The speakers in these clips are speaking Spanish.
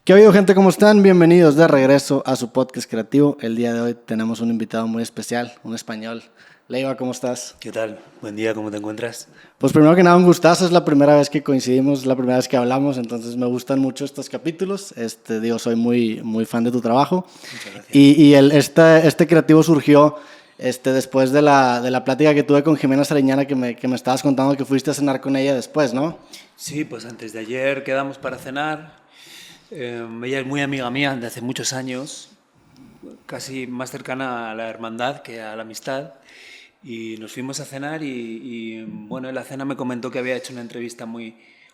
¿Qué ha habido, gente? ¿Cómo están? Bienvenidos de regreso a su podcast creativo. El día de hoy tenemos un invitado muy especial, un español. Leiva, ¿cómo estás? ¿Qué tal? Buen día, ¿cómo te encuentras? Pues primero que nada, un gustazo. Es la primera vez que coincidimos, es la primera vez que hablamos, entonces me gustan mucho estos capítulos. Soy muy fan de tu trabajo. Muchas gracias. Este creativo surgió después de la plática que tuve con Jimena Sariñana, que me estabas contando que fuiste a cenar con ella después, ¿no? Sí, pues antes de ayer quedamos para cenar. Ella es muy amiga mía de hace muchos años, casi más cercana a la hermandad que a la amistad. Y nos fuimos a cenar bueno, en la cena me comentó que había hecho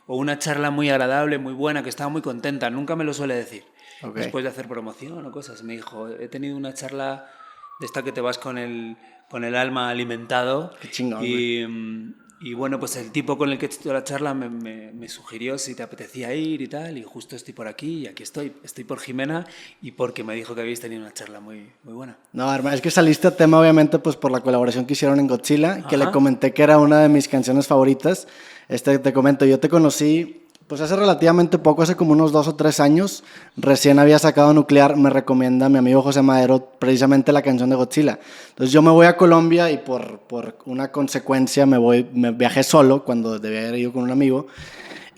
una charla muy agradable, muy buena, que estaba muy contenta. Nunca me lo suele decir. Okay. Después de hacer promoción o cosas, me dijo, he tenido una charla de esta que te vas con el alma alimentado. Qué chingón, güey. Y bueno, pues el tipo con el que he hecho la charla me sugirió si te apetecía ir y tal, y justo estoy por aquí y aquí estoy. Estoy por Jimena y porque me dijo que habéis tenido una charla muy buena. No, hermano, es que saliste a tema obviamente pues por la colaboración que hicieron en Godzilla, que le Ajá. comenté que era una de mis canciones favoritas. Te comento, yo te conocí pues hace relativamente poco, hace como unos 2 o 3 años. Recién había sacado Nuclear, me recomienda mi amigo José Madero precisamente la canción de Godzilla. Entonces yo me voy a Colombia y por una consecuencia me viajé solo cuando debía haber ido con un amigo.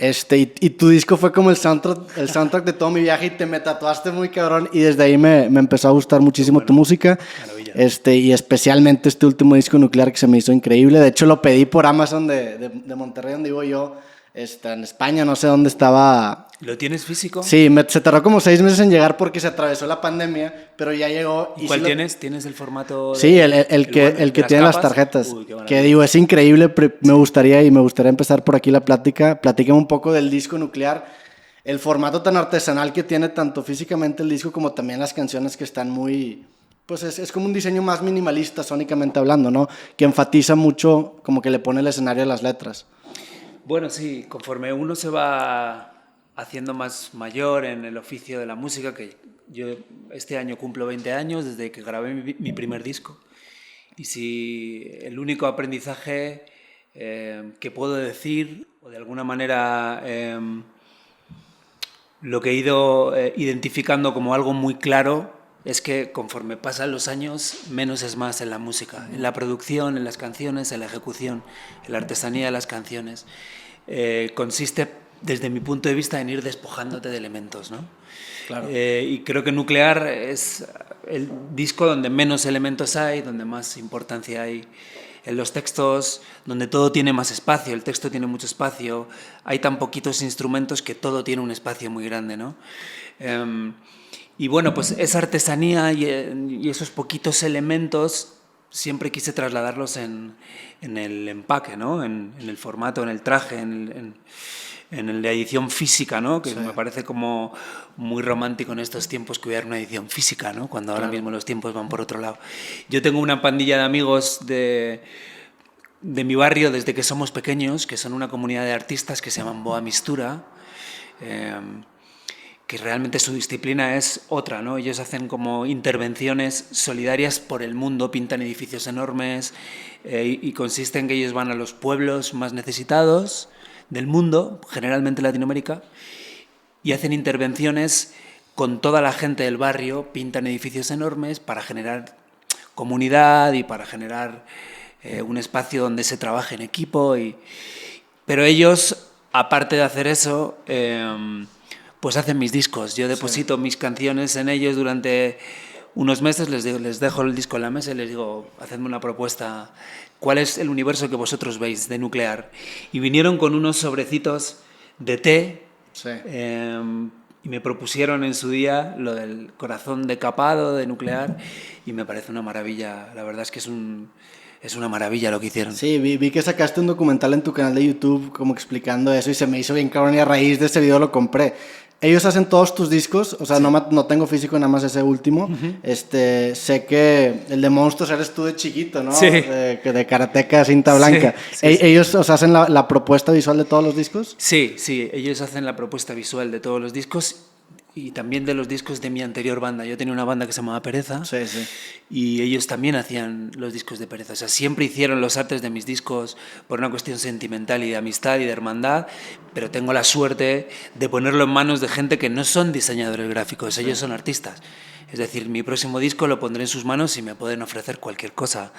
Y tu disco fue como el soundtrack de todo mi viaje y te me tatuaste muy cabrón y desde ahí me empezó a gustar muchísimo tu música. Maravilla. Y especialmente este último disco Nuclear que se me hizo increíble. De hecho lo pedí por Amazon de Monterrey, donde vivo yo, en España, no sé dónde estaba. ¿Lo tienes físico? Sí, se tardó como 6 meses en llegar porque se atravesó la pandemia, pero ya llegó. ¿Y cuál tienes? ¿Tienes el formato? Sí, el que tiene las tarjetas. Uy, qué Que maravilla. digo, es increíble. Me gustaría empezar por aquí la plática. Platícame un poco del disco Nuclear. El formato tan artesanal que tiene tanto físicamente el disco como también las canciones que están muy... Pues es como un diseño más minimalista, sónicamente hablando, ¿no? Que enfatiza mucho, como que le pone el escenario a las letras. Bueno, sí, conforme uno se va haciendo más mayor en el oficio de la música, que yo este año cumplo 20 años desde que grabé mi primer disco. Y si el único aprendizaje que puedo decir, o de alguna manera lo que he ido identificando como algo muy claro, es que conforme pasan los años, menos es más en la música, en la producción, en las canciones, en la ejecución, en la artesanía de las canciones. Consiste, desde mi punto de vista, en ir despojándote de elementos, ¿no? Claro. Y creo que Nuclear es el disco donde menos elementos hay, donde más importancia hay en los textos, donde todo tiene más espacio, el texto tiene mucho espacio, hay tan poquitos instrumentos que todo tiene un espacio muy grande, ¿no? Y bueno, pues esa artesanía y esos poquitos elementos siempre quise trasladarlos en el empaque, ¿no? En el formato, en el traje, en la edición física, ¿no? Que sí. Me parece como muy romántico en estos tiempos que hubiera una edición física, ¿no? Cuando ahora mismo los tiempos van por otro lado. Yo tengo una pandilla de amigos de mi barrio desde que somos pequeños, que son una comunidad de artistas que se llaman Boa Mistura, que realmente su disciplina es otra, ¿no? Ellos hacen como intervenciones solidarias por el mundo, pintan edificios enormes y consiste en que ellos van a los pueblos más necesitados del mundo, generalmente Latinoamérica, y hacen intervenciones con toda la gente del barrio, pintan edificios enormes para generar comunidad y para generar un espacio donde se trabaje en equipo. Pero ellos, aparte de hacer eso, pues hacen mis discos. Yo deposito mis canciones en ellos durante unos meses, les dejo el disco en la mesa y les digo, hacedme una propuesta. ¿Cuál es el universo que vosotros veis de Nuclear? Y vinieron con unos sobrecitos de té. Sí. Y me propusieron en su día lo del corazón decapado de Nuclear y me parece una maravilla. La verdad es que es una maravilla lo que hicieron. Sí, vi que sacaste un documental en tu canal de YouTube como explicando eso y se me hizo bien cabrón y a raíz de ese video lo compré. Ellos hacen todos tus discos, o sea, sí. no tengo físico, nada más ese último. Sé que el de Monstruos eres tú de chiquito, ¿no? Sí. De Karateka, cinta blanca. Sí, sí, ¿Ellos hacen la propuesta visual de todos los discos? Sí, ellos hacen la propuesta visual de todos los discos y también de los discos de mi anterior banda. Yo tenía una banda que se llamaba Pereza, Sí, sí. y ellos también hacían los discos de Pereza. O sea, siempre hicieron los artes de mis discos por una cuestión sentimental y de amistad y de hermandad, pero tengo la suerte de ponerlo en manos de gente que no son diseñadores gráficos, ellos son artistas. Es decir, mi próximo disco lo pondré en sus manos y me pueden ofrecer cualquier cosa.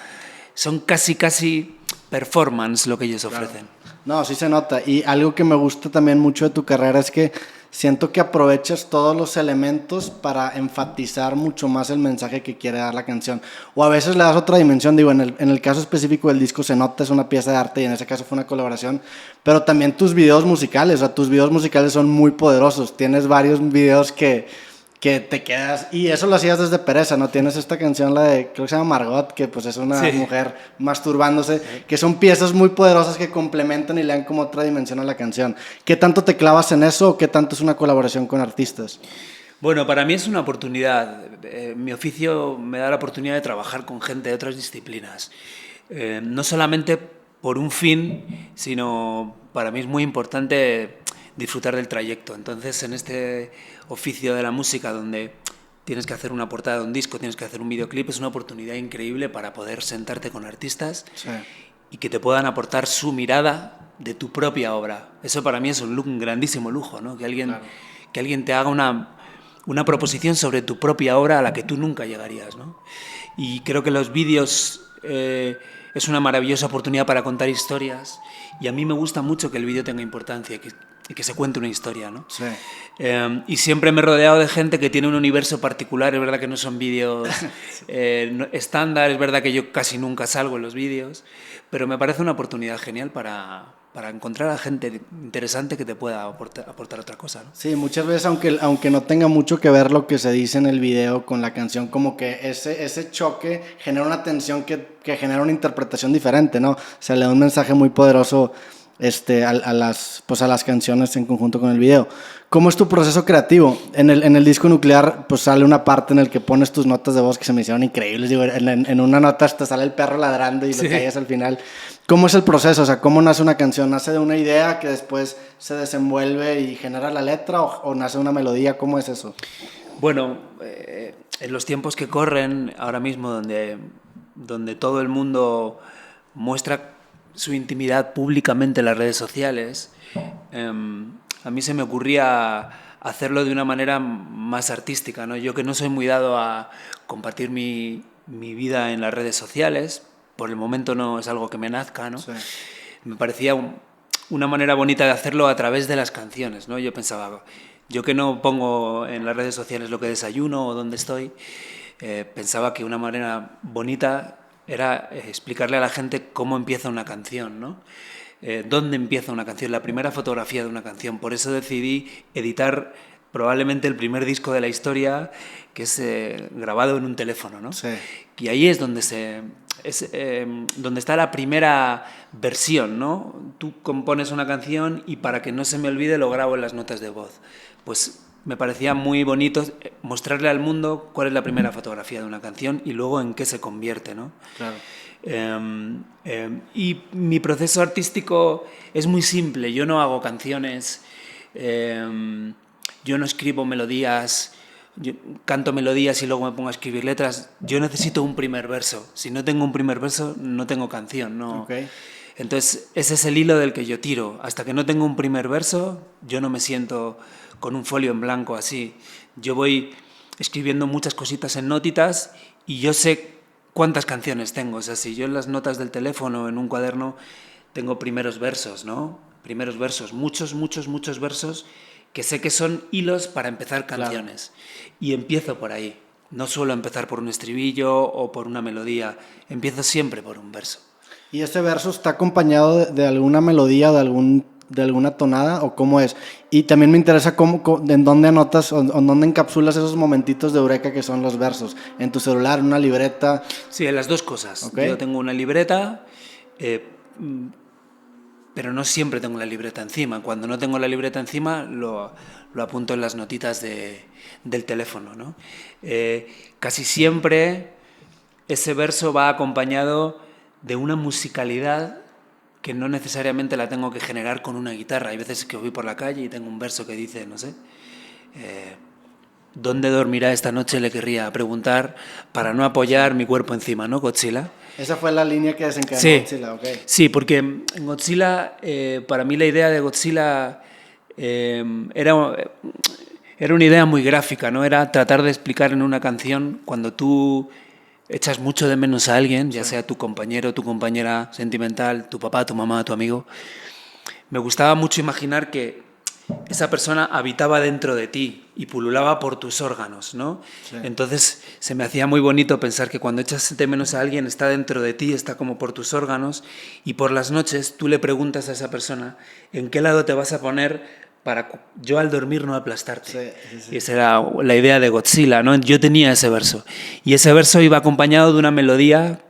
Son casi performance lo que ellos ofrecen. No, sí se nota. Y algo que me gusta también mucho de tu carrera es que siento que aprovechas todos los elementos para enfatizar mucho más el mensaje que quiere dar la canción. O a veces le das otra dimensión. Digo, en el caso específico del disco se nota, es una pieza de arte y en ese caso fue una colaboración. Pero también tus videos musicales, o sea, tus videos musicales son muy poderosos. Tienes varios videos que te quedas, y eso lo hacías desde Pereza, ¿no? Tienes esta canción, la de, creo que se llama Margot, que pues es una mujer masturbándose, que son piezas muy poderosas que complementan y le dan como otra dimensión a la canción. ¿Qué tanto te clavas en eso o qué tanto es una colaboración con artistas? Bueno, para mí es una oportunidad. Mi oficio me da la oportunidad de trabajar con gente de otras disciplinas. No solamente por un fin, sino para mí es muy importante disfrutar del trayecto. Entonces, en este oficio de la música, donde tienes que hacer una portada de un disco, tienes que hacer un videoclip, es una oportunidad increíble para poder sentarte con artistas y que te puedan aportar su mirada de tu propia obra. Eso para mí es un grandísimo lujo, ¿no? Que alguien te haga una proposición sobre tu propia obra a la que tú nunca llegarías, ¿no? Y creo que los vídeos es una maravillosa oportunidad para contar historias, y a mí me gusta mucho que el vídeo tenga importancia y que se cuente una historia, ¿no? Sí. Y siempre me he rodeado de gente que tiene un universo particular. Es verdad que no son vídeos estándar, es verdad que yo casi nunca salgo en los vídeos, pero me parece una oportunidad genial para encontrar a gente interesante que te pueda aportar otra cosa, ¿no? Sí, muchas veces, aunque no tenga mucho que ver lo que se dice en el video con la canción, como que ese choque genera una tensión que genera una interpretación diferente, ¿no? O sea, le da un mensaje muy poderoso a las canciones en conjunto con el video. ¿Cómo es tu proceso creativo? En el disco Nuclear pues sale una parte en el que pones tus notas de voz que se me hicieron increíbles. Digo, en una nota hasta sale el perro ladrando y lo callas al final. ¿Cómo es el proceso? O sea, ¿cómo nace una canción? ¿Nace de una idea que después se desenvuelve y genera la letra o nace una melodía? ¿Cómo es eso? Bueno, en los tiempos que corren ahora mismo, donde todo el mundo muestra su intimidad públicamente en las redes sociales, a mí se me ocurría hacerlo de una manera más artística, ¿no? Yo, que no soy muy dado a compartir mi vida en las redes sociales, por el momento no es algo que me nazca, ¿no? Sí. Me parecía una manera bonita de hacerlo a través de las canciones, ¿no? Yo pensaba, yo que no pongo en las redes sociales lo que desayuno o dónde estoy, pensaba que una manera bonita era explicarle a la gente cómo empieza una canción, ¿no? Dónde empieza una canción, la primera fotografía de una canción. Por eso decidí editar probablemente el primer disco de la historia, que es grabado en un teléfono, ¿no? Sí. Y ahí es donde donde está la primera versión, ¿no? Tú compones una canción y para que no se me olvide lo grabo en las notas de voz. Pues me parecía muy bonito mostrarle al mundo cuál es la primera fotografía de una canción y luego en qué se convierte, ¿no? Claro. Y mi proceso artístico es muy simple. Yo no hago canciones, yo no escribo melodías, yo canto melodías y luego me pongo a escribir letras. Yo necesito un primer verso. Si no tengo un primer verso, no tengo canción, ¿no? Okay. Entonces, ese es el hilo del que yo tiro. Hasta que no tengo un primer verso, yo no me siento con un folio en blanco así. Yo voy escribiendo muchas cositas en notitas y yo sé cuántas canciones tengo. O sea, si yo en las notas del teléfono, en un cuaderno, tengo primeros versos, ¿no? Primeros versos, muchos versos que sé que son hilos para empezar canciones. Claro. Y empiezo por ahí. No suelo empezar por un estribillo o por una melodía. Empiezo siempre por un verso. ¿Y este verso está acompañado de alguna melodía, de alguna tonada o cómo es? Y también me interesa en dónde anotas o en dónde encapsulas esos momentitos de eureka que son los versos. ¿En tu celular, en una libreta? Sí, en las dos cosas. Okay. Yo tengo una libreta, pero no siempre tengo la libreta encima. Cuando no tengo la libreta encima, lo apunto en las notitas del teléfono, ¿no? Casi siempre ese verso va acompañado de una musicalidad que no necesariamente la tengo que generar con una guitarra. Hay veces que voy por la calle y tengo un verso que dice, no sé, ¿dónde dormirá esta noche? Le querría preguntar para no apoyar mi cuerpo encima, ¿no? Godzilla. Esa fue la línea que desencadenó Sí, Godzilla, ok. sí, porque en Godzilla, para mí la idea de Godzilla era, era una idea muy gráfica, ¿no? Era tratar de explicar en una canción cuando tú echas mucho de menos a alguien, ya sea tu compañero, tu compañera sentimental, tu papá, tu mamá, tu amigo. Me gustaba mucho imaginar que esa persona habitaba dentro de ti y pululaba por tus órganos, ¿no? Sí. Entonces se me hacía muy bonito pensar que cuando echas de menos a alguien está dentro de ti, está como por tus órganos, y por las noches tú le preguntas a esa persona en qué lado te vas a poner para yo al dormir no aplastarte. Sí. Y esa era la idea de Godzilla, ¿no? Yo tenía ese verso. Y ese verso iba acompañado de una melodía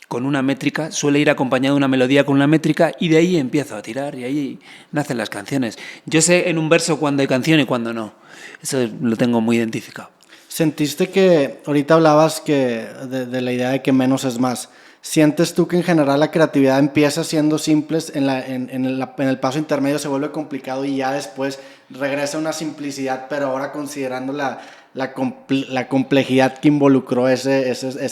con una métrica, suele ir acompañado de una melodía con una métrica, y de ahí empiezo a tirar y ahí nacen las canciones. Yo sé en un verso cuándo hay canción y cuándo no. Eso lo tengo muy identificado. ¿Sentiste que, ahorita hablabas de la idea de que menos es más? ¿Sientes tú que en general la creatividad empieza siendo simples, en el paso intermedio se vuelve complicado y ya después regresa a una simplicidad, pero ahora considerando la complejidad que involucró esa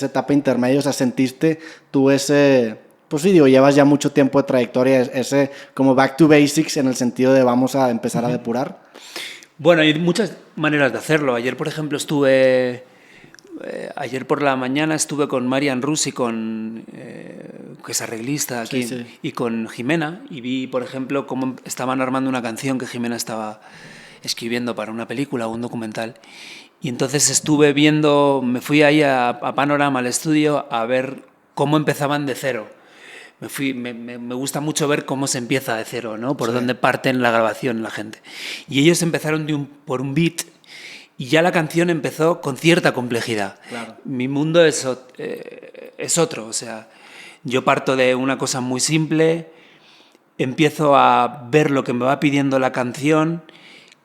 etapa intermedia? O sea, ¿sentiste tú ese, pues sí, digo, llevas ya mucho tiempo de trayectoria, ese como back to basics en el sentido de vamos a empezar a depurar? Bueno, hay muchas maneras de hacerlo. Ayer, por ejemplo, ayer por la mañana estuve con Marian Rus que es arreglista aquí, Sí. y con Jimena, y vi, por ejemplo, cómo estaban armando una canción que Jimena estaba escribiendo para una película o un documental. Y entonces estuve viendo, me fui ahí a Panorama, al estudio, a ver cómo empezaban de cero. Me gusta mucho ver cómo se empieza de cero, ¿no? Por dónde parten la grabación la gente. Y ellos empezaron por un beat, y ya la canción empezó con cierta complejidad. Claro. Mi mundo es otro, o sea, yo parto de una cosa muy simple, empiezo a ver lo que me va pidiendo la canción,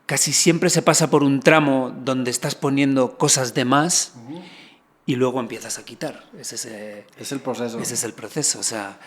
casi siempre se pasa por un tramo donde estás poniendo cosas de más, y luego empiezas a quitar. Es el proceso. Ese es el proceso, o sea,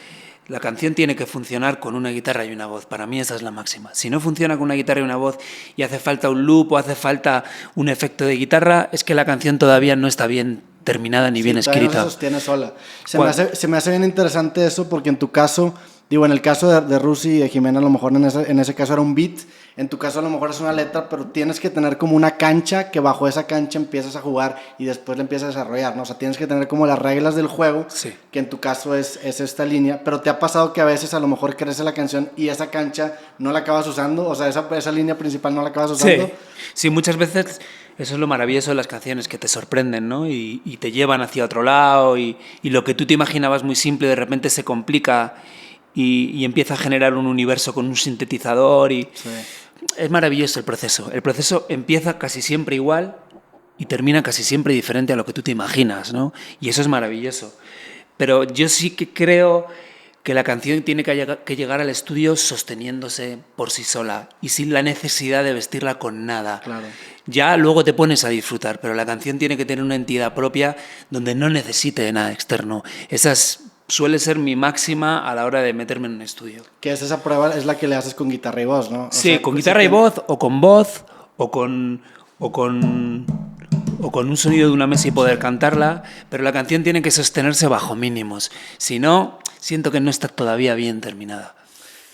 la canción tiene que funcionar con una guitarra y una voz. Para mí esa es la máxima. Si no funciona con una guitarra y una voz y hace falta un loop o hace falta un efecto de guitarra, es que la canción todavía no está bien terminada ni bien escrita. No se sostiene sola. Se me hace bien interesante eso porque en tu caso, digo, en el caso de Rusi y de Jimena, a lo mejor en ese caso era un beat, en tu caso a lo mejor es una letra, pero tienes que tener como una cancha que bajo esa cancha empiezas a jugar y después la empiezas a desarrollar, ¿no? O sea, tienes que tener como las reglas del juego, Sí. que en tu caso es esta línea, pero te ha pasado que a veces a lo mejor crece la canción y esa cancha no la acabas usando, o sea, esa línea principal no la acabas usando. Sí, muchas veces eso es lo maravilloso de las canciones, que te sorprenden, ¿no? Y te llevan hacia otro lado, y lo que tú te imaginabas muy simple de repente se complica y empieza a generar un universo con un sintetizador y... Sí. Es maravilloso el proceso. El proceso empieza casi siempre igual y termina casi siempre diferente a lo que tú te imaginas, ¿no? Y eso es maravilloso. Pero yo sí que creo que la canción tiene que llegar al estudio sosteniéndose por sí sola y sin la necesidad de vestirla con nada. Claro. Ya luego te pones a disfrutar, pero la canción tiene que tener una entidad propia donde no necesite de nada externo. Suele ser mi máxima a la hora de meterme en un estudio. Que es esa prueba, es la que le haces con guitarra y voz, ¿no? Sí, con guitarra y voz, o con voz, o con un sonido de una mesa y poder cantarla, pero la canción tiene que sostenerse bajo mínimos. Si no, siento que no está todavía bien terminada.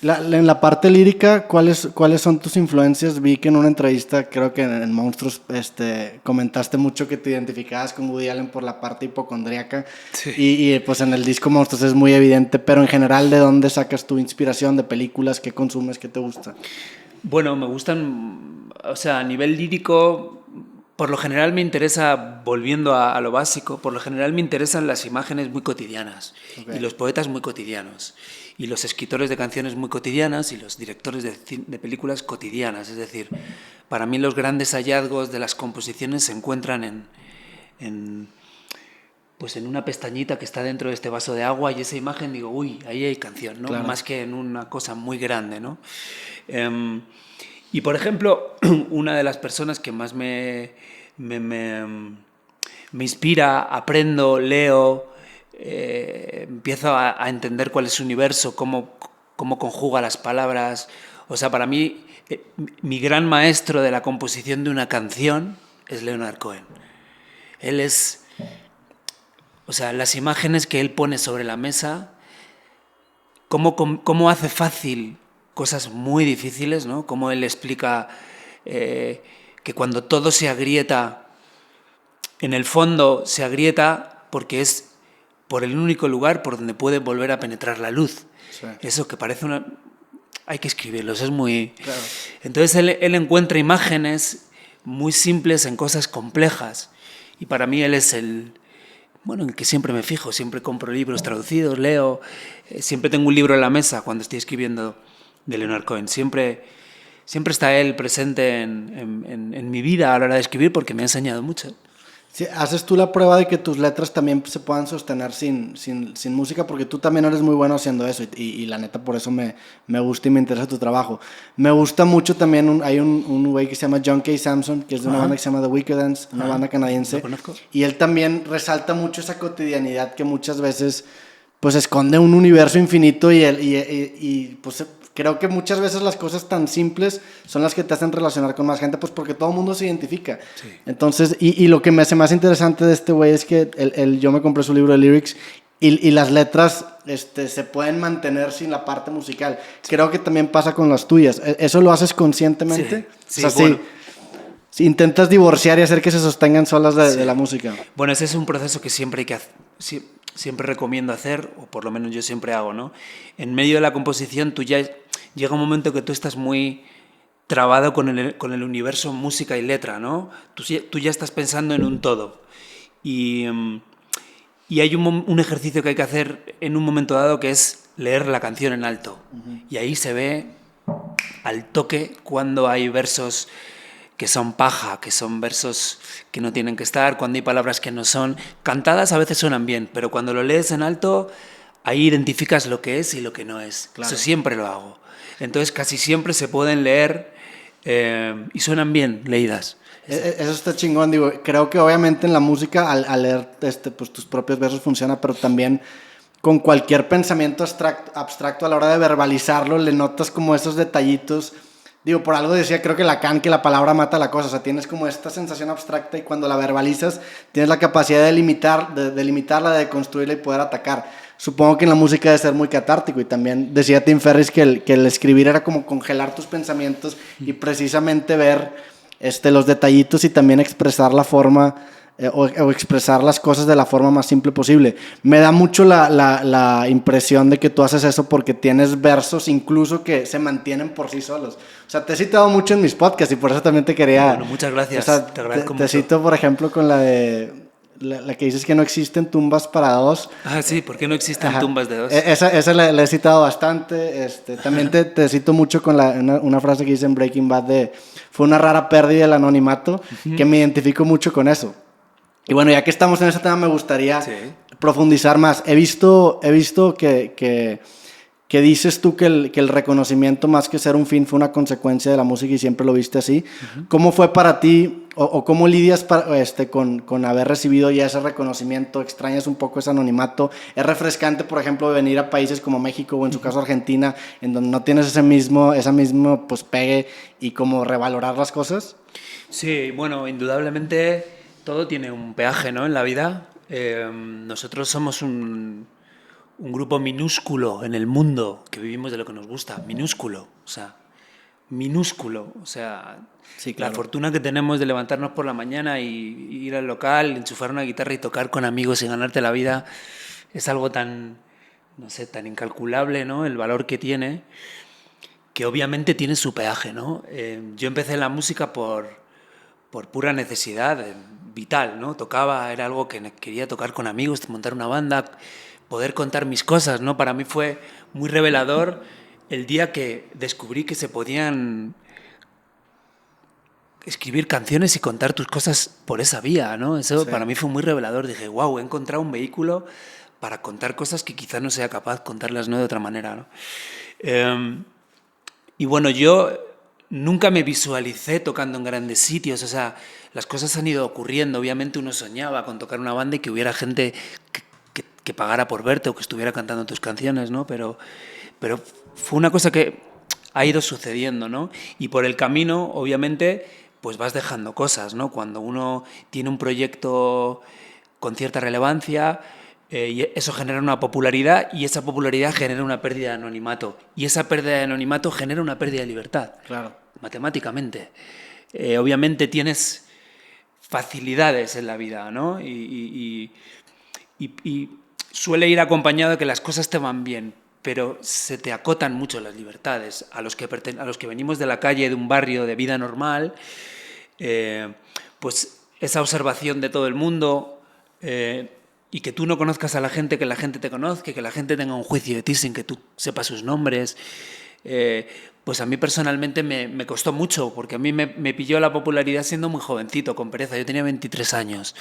En la parte lírica, ¿cuáles son tus influencias? Vi que en una entrevista, creo que en Monstruos, comentaste mucho que te identificabas con Woody Allen por la parte hipocondríaca. Sí. Y pues en el disco Monstruos es muy evidente, pero en general, ¿de dónde sacas tu inspiración? ¿De películas? ¿Qué consumes? ¿Qué te gusta? Bueno, me gustan, o sea, a nivel lírico, por lo general me interesa, volviendo a lo básico, por lo general me interesan las imágenes muy cotidianas, Okay. y los poetas muy cotidianos, y los escritores de canciones muy cotidianas, y los directores de películas cotidianas. Es decir, para mí los grandes hallazgos de las composiciones se encuentran pues en una pestañita que está dentro de este vaso de agua, y esa imagen digo, uy, ahí hay canción, ¿no? Claro. Más que en una cosa muy grande, ¿no? Y por ejemplo, una de las personas que más me inspira, aprendo, leo, empiezo a entender cuál es su universo, cómo conjuga las palabras. O sea, para mí, mi gran maestro de la composición de una canción es Leonard Cohen. Él es... O sea, las imágenes que él pone sobre la mesa, cómo hace fácil cosas muy difíciles, ¿no? Cómo él explica que cuando todo se agrieta, en el fondo se agrieta porque es por el único lugar por donde puede volver a penetrar la luz. Sí. Eso que parece una... Hay que escribirlos, es muy... Claro. Entonces él encuentra imágenes muy simples en cosas complejas. Y para mí él es el... Bueno, en el que siempre me fijo, siempre compro libros traducidos, leo, siempre tengo un libro en la mesa cuando estoy escribiendo de Leonard Cohen. Siempre está él presente en mi vida a la hora de escribir porque me ha enseñado mucho. Sí, ¿haces tú la prueba de que tus letras también se puedan sostener sin música? Porque tú también eres muy bueno haciendo eso y la neta por eso me gusta y me interesa tu trabajo. Me gusta mucho también, hay un güey que se llama John K. Samson, que es de una banda que se llama The Wicked, una banda canadiense. ¿Lo conozco? Y él también resalta mucho esa cotidianidad que muchas veces pues esconde un universo infinito y pues creo que muchas veces las cosas tan simples son las que te hacen relacionar con más gente, pues porque todo el mundo se identifica. Sí. Entonces, y lo que me hace más interesante de este güey es que yo me compré su libro de lyrics y las letras se pueden mantener sin la parte musical. Sí. Creo que también pasa con las tuyas. ¿Eso lo haces conscientemente? Sí, o sea, bueno. Si intentas divorciar y hacer que se sostengan solas de la música. Bueno, ese es un proceso que siempre hay que hacer. Siempre recomiendo hacer, o por lo menos yo siempre hago, ¿no? En medio de la composición tú ya llega un momento que tú estás muy trabado con el universo música y letra, ¿no? Tú ya estás pensando en un todo. Y hay un ejercicio que hay que hacer en un momento dado que es leer la canción en alto. Uh-huh. Y ahí se ve al toque cuando hay versos que son paja, que son versos que no tienen que estar, cuando hay palabras que no son. Cantadas a veces suenan bien, pero cuando lo lees en alto, ahí identificas lo que es y lo que no es. Claro. Eso siempre lo hago. Entonces casi siempre se pueden leer y suenan bien leídas. Eso está chingón, digo, creo que obviamente en la música al leer pues, tus propios versos funciona, pero también con cualquier pensamiento abstracto a la hora de verbalizarlo le notas como esos detallitos. Digo, por algo decía, creo que Lacan, que la palabra mata la cosa. O sea, tienes como esta sensación abstracta y cuando la verbalizas tienes la capacidad de limitarla, de construirla y poder atacar. Supongo que en la música debe ser muy catártico. Y también decía Tim Ferriss que el escribir era como congelar tus pensamientos y precisamente ver los detallitos y también expresar la forma o expresar las cosas de la forma más simple posible. Me da mucho la impresión de que tú haces eso porque tienes versos incluso que se mantienen por sí solos. O sea, te he citado mucho en mis podcasts y por eso también te quería... Bueno, muchas gracias. O sea, te agradezco mucho. Te cito, por ejemplo, con la que dices que no existen tumbas para dos. Ah, sí, ¿por qué no existen tumbas de dos? Esa la he citado bastante. También te cito mucho con una frase que dice en Breaking Bad de fue una rara pérdida del anonimato, que me identifico mucho con eso. Y bueno, ya que estamos en ese tema, me gustaría profundizar más. He visto que dices tú que el reconocimiento, más que ser un fin, fue una consecuencia de la música y siempre lo viste así. Uh-huh. ¿Cómo fue para ti o cómo lidias con haber recibido ya ese reconocimiento? ¿Extrañas un poco ese anonimato? ¿Es refrescante, por ejemplo, venir a países como México o en su caso Argentina, en donde no tienes ese mismo pues, pegue y como revalorar las cosas? Sí, bueno, indudablemente todo tiene un peaje, ¿no? En la vida. Nosotros somos un grupo minúsculo en el mundo que vivimos de lo que nos gusta. Minúsculo. O sea, sí, claro. La fortuna que tenemos de levantarnos por la mañana y ir al local, enchufar una guitarra y tocar con amigos y ganarte la vida es algo tan, no sé, tan incalculable, ¿no? El valor que tiene, que obviamente tiene su peaje, ¿no? Yo empecé en la música por pura necesidad vital, ¿no? Era algo que quería tocar con amigos, montar una banda, poder contar mis cosas, ¿no? Para mí fue muy revelador el día que descubrí que se podían escribir canciones y contar tus cosas por esa vía, ¿no? Eso para mí fue muy revelador. Dije, wow, he encontrado un vehículo para contar cosas que quizás no sea capaz de contarlas, ¿no? De otra manera, ¿no? Y bueno, yo nunca me visualicé tocando en grandes sitios, o sea, las cosas han ido ocurriendo. Obviamente uno soñaba con tocar una banda y que hubiera gente que pagara por verte o que estuviera cantando tus canciones, ¿no? Pero fue una cosa que ha ido sucediendo, ¿no? Y por el camino, obviamente, pues vas dejando cosas, ¿no? Cuando uno tiene un proyecto con cierta relevancia, y eso genera una popularidad, y esa popularidad genera una pérdida de anonimato, y esa pérdida de anonimato genera una pérdida de libertad, Claro. matemáticamente. Obviamente tienes facilidades en la vida, ¿no? Y suele ir acompañado de que las cosas te van bien, pero se te acotan mucho las libertades. A los que venimos de la calle, de un barrio de vida normal, pues esa observación de todo el mundo, y que tú no conozcas a la gente, que la gente te conozca, que la gente tenga un juicio de ti sin que tú sepas sus nombres, pues a mí personalmente me costó mucho, porque a mí me pilló la popularidad siendo muy jovencito, con pereza. Yo tenía 23 años.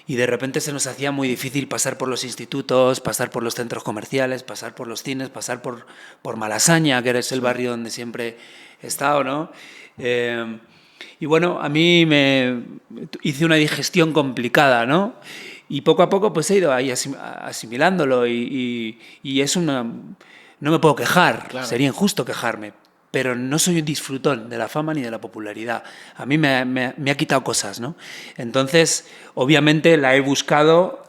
Y de repente se nos hacía muy difícil pasar por los institutos, pasar por los centros comerciales, pasar por los cines, pasar por Malasaña, que es el barrio donde siempre he estado, ¿no? Y bueno, a mí me hice una digestión complicada, ¿no? Y poco a poco pues he ido ahí asimilándolo y es una... No me puedo quejar, Claro. Sería injusto quejarme, pero no soy un disfrutón de la fama ni de la popularidad. A mí me ha quitado cosas, ¿no? Entonces, obviamente la he buscado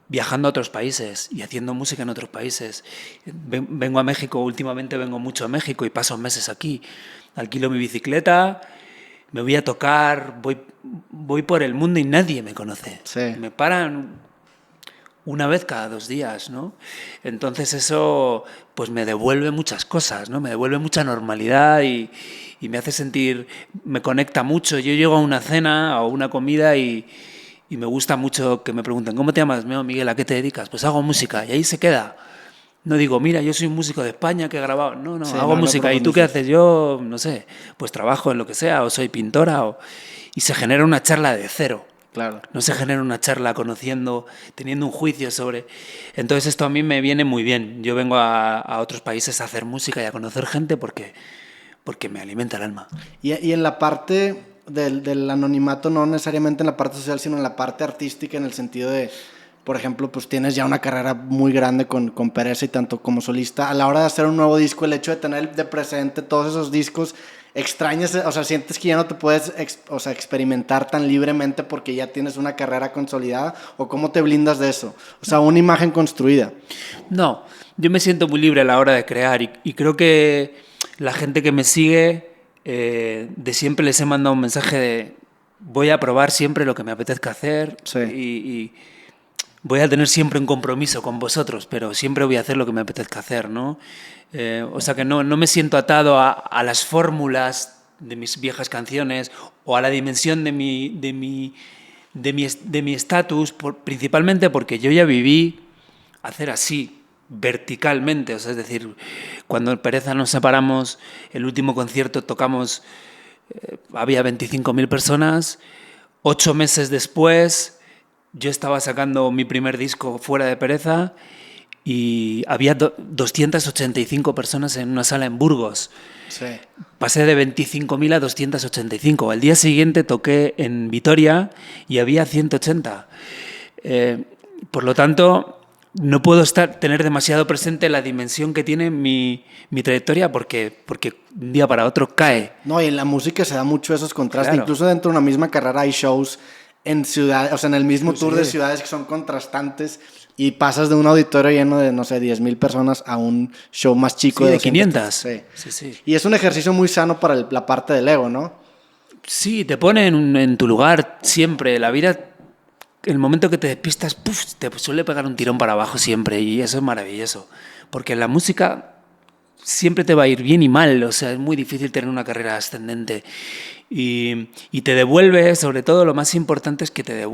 viajando a otros países y haciendo música en otros países. Vengo a México, últimamente vengo mucho a México y paso meses aquí. Alquilo mi bicicleta, me voy a tocar, voy por el mundo y nadie me conoce. Sí. Me paran una vez cada 2 días, ¿no? Entonces eso pues me devuelve muchas cosas, ¿no? Me devuelve mucha normalidad y me hace sentir, me conecta mucho. Yo llego a una cena o una comida y me gusta mucho que me pregunten, ¿cómo te llamas? Me llamo Miguel, ¿a qué te dedicas? Pues hago música y ahí se queda. No digo, mira, yo soy un músico de España que he grabado. No, Sí, hago no música. ¿Y tú qué profundizas. haces? Yo, no sé, pues trabajo en lo que sea, o soy pintora, y se genera una charla de cero. Claro. No se genera una charla conociendo, teniendo un juicio sobre... Entonces esto a mí me viene muy bien. Yo vengo a otros países a hacer música y a conocer gente porque me alimenta el alma. Y en la parte del anonimato, no necesariamente en la parte social, sino en la parte artística, en el sentido de, por ejemplo, pues tienes ya una carrera muy grande con Pereza y tanto como solista. A la hora de hacer un nuevo disco, el hecho de tener de presente todos esos discos, extrañas, o sea, sientes que ya no te puedes experimentar tan libremente porque ya tienes una carrera consolidada, o cómo te blindas de eso, o sea, una imagen construida. No, yo me siento muy libre a la hora de crear y creo que la gente que me sigue, de siempre les he mandado un mensaje de voy a probar siempre lo que me apetezca hacer. Sí. Y voy a tener siempre un compromiso con vosotros, pero siempre voy a hacer lo que me apetezca hacer, ¿no? O sea que no me siento atado a las fórmulas de mis viejas canciones o a la dimensión de mi estatus, principalmente porque yo ya viví hacer así, verticalmente. O sea, es decir, cuando en Pereza nos separamos, el último concierto tocamos, había 25.000 personas, 8 meses después yo estaba sacando mi primer disco fuera de Pereza y había 285 personas en una sala en Burgos. Sí. Pasé de 25.000 a 285. Al día siguiente toqué en Vitoria y había 180. Por lo tanto, no puedo tener demasiado presente la dimensión que tiene mi trayectoria porque un día para otro cae. No, y en la música se da mucho esos contrastes. Claro. Incluso dentro de una misma carrera hay shows en ciudades, o sea, en el mismo Sí, tour sí. de ciudades que son contrastantes y pasas de un auditorio lleno de, no sé, 10,000 personas a un show más chico Sí, de 200. 500. Sí. Sí, sí. Y es un ejercicio muy sano para la parte del ego, ¿no? Sí, te pone en tu lugar siempre. La vida, el momento que te despistas, ¡puf!, te suele pegar un tirón para abajo siempre y eso es maravilloso. Porque la música siempre te va a ir bien y mal, o sea, es muy difícil tener una carrera ascendente. Y te devuelve, sobre todo lo más importante es que te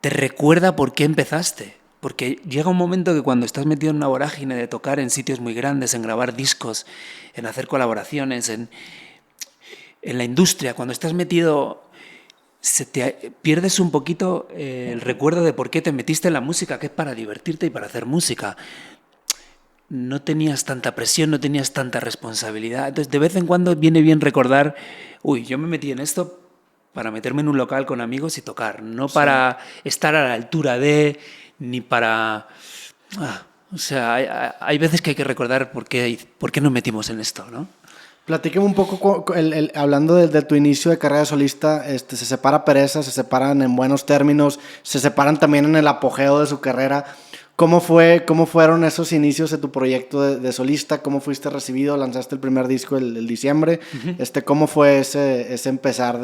recuerda por qué empezaste. Porque llega un momento que cuando estás metido en una vorágine de tocar en sitios muy grandes, en grabar discos, en hacer colaboraciones, en la industria, cuando estás metido, pierdes un poquito el recuerdo de por qué te metiste en la música, que es para divertirte y para hacer música. No tenías tanta presión, no tenías tanta responsabilidad. Entonces, de vez en cuando viene bien recordar, uy, yo me metí en esto para meterme en un local con amigos y tocar, no para estar a la altura de, ni para... o sea, hay veces que hay que recordar por qué nos metimos en esto, ¿no? Platícame un poco, hablando de tu inicio de carrera de solista, se separa Pereza, se separan en buenos términos, se separan también en el apogeo de su carrera. ¿Cómo fueron esos inicios de tu proyecto de solista? ¿Cómo fuiste recibido? Lanzaste el primer disco el diciembre. ¿Cómo fue ese empezar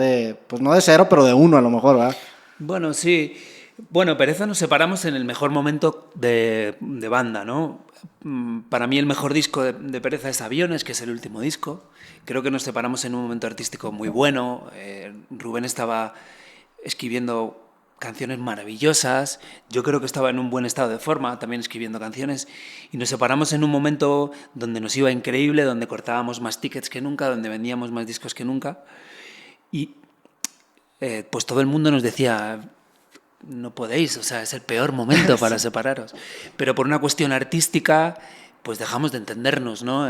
pues no de cero, pero de uno a lo mejor, ¿verdad? Bueno, sí. Bueno, Pereza nos separamos en el mejor momento de banda, ¿no? Para mí el mejor disco de Pereza es Aviones, que es el último disco. Creo que nos separamos en un momento artístico muy bueno. Rubén estaba escribiendo canciones maravillosas. Yo creo que estaba en un buen estado de forma, también escribiendo canciones. Y nos separamos en un momento donde nos iba increíble, donde cortábamos más tickets que nunca, donde vendíamos más discos que nunca. Y pues todo el mundo nos decía... No podéis, o sea, es el peor momento para separaros. Pero por una cuestión artística, pues dejamos de entendernos, ¿no?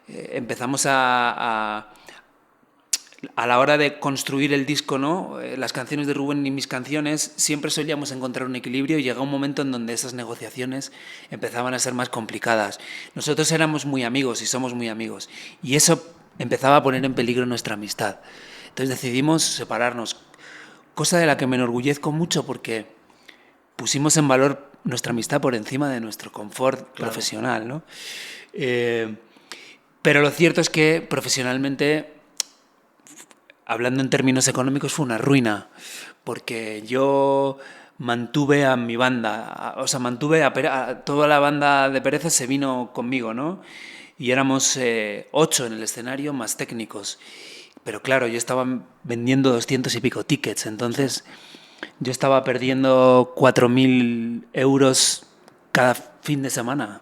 Empezamos a la hora de construir el disco, ¿no? Las canciones de Rubén y mis canciones, siempre solíamos encontrar un equilibrio y llegó un momento en donde esas negociaciones empezaban a ser más complicadas. Nosotros éramos muy amigos y somos muy amigos, y eso empezaba a poner en peligro nuestra amistad. Entonces decidimos separarnos. Cosa de la que me enorgullezco mucho porque pusimos en valor nuestra amistad por encima de nuestro confort profesional, ¿no? Pero lo cierto es que profesionalmente, hablando en términos económicos, fue una ruina, porque yo mantuve a mi banda, o sea, mantuve a toda la banda de Pereza se vino conmigo, ¿no? Y éramos 8 en el escenario, más técnicos. Pero claro, yo estaba vendiendo 200 y pico tickets, entonces yo estaba perdiendo 4.000 euros cada fin de semana.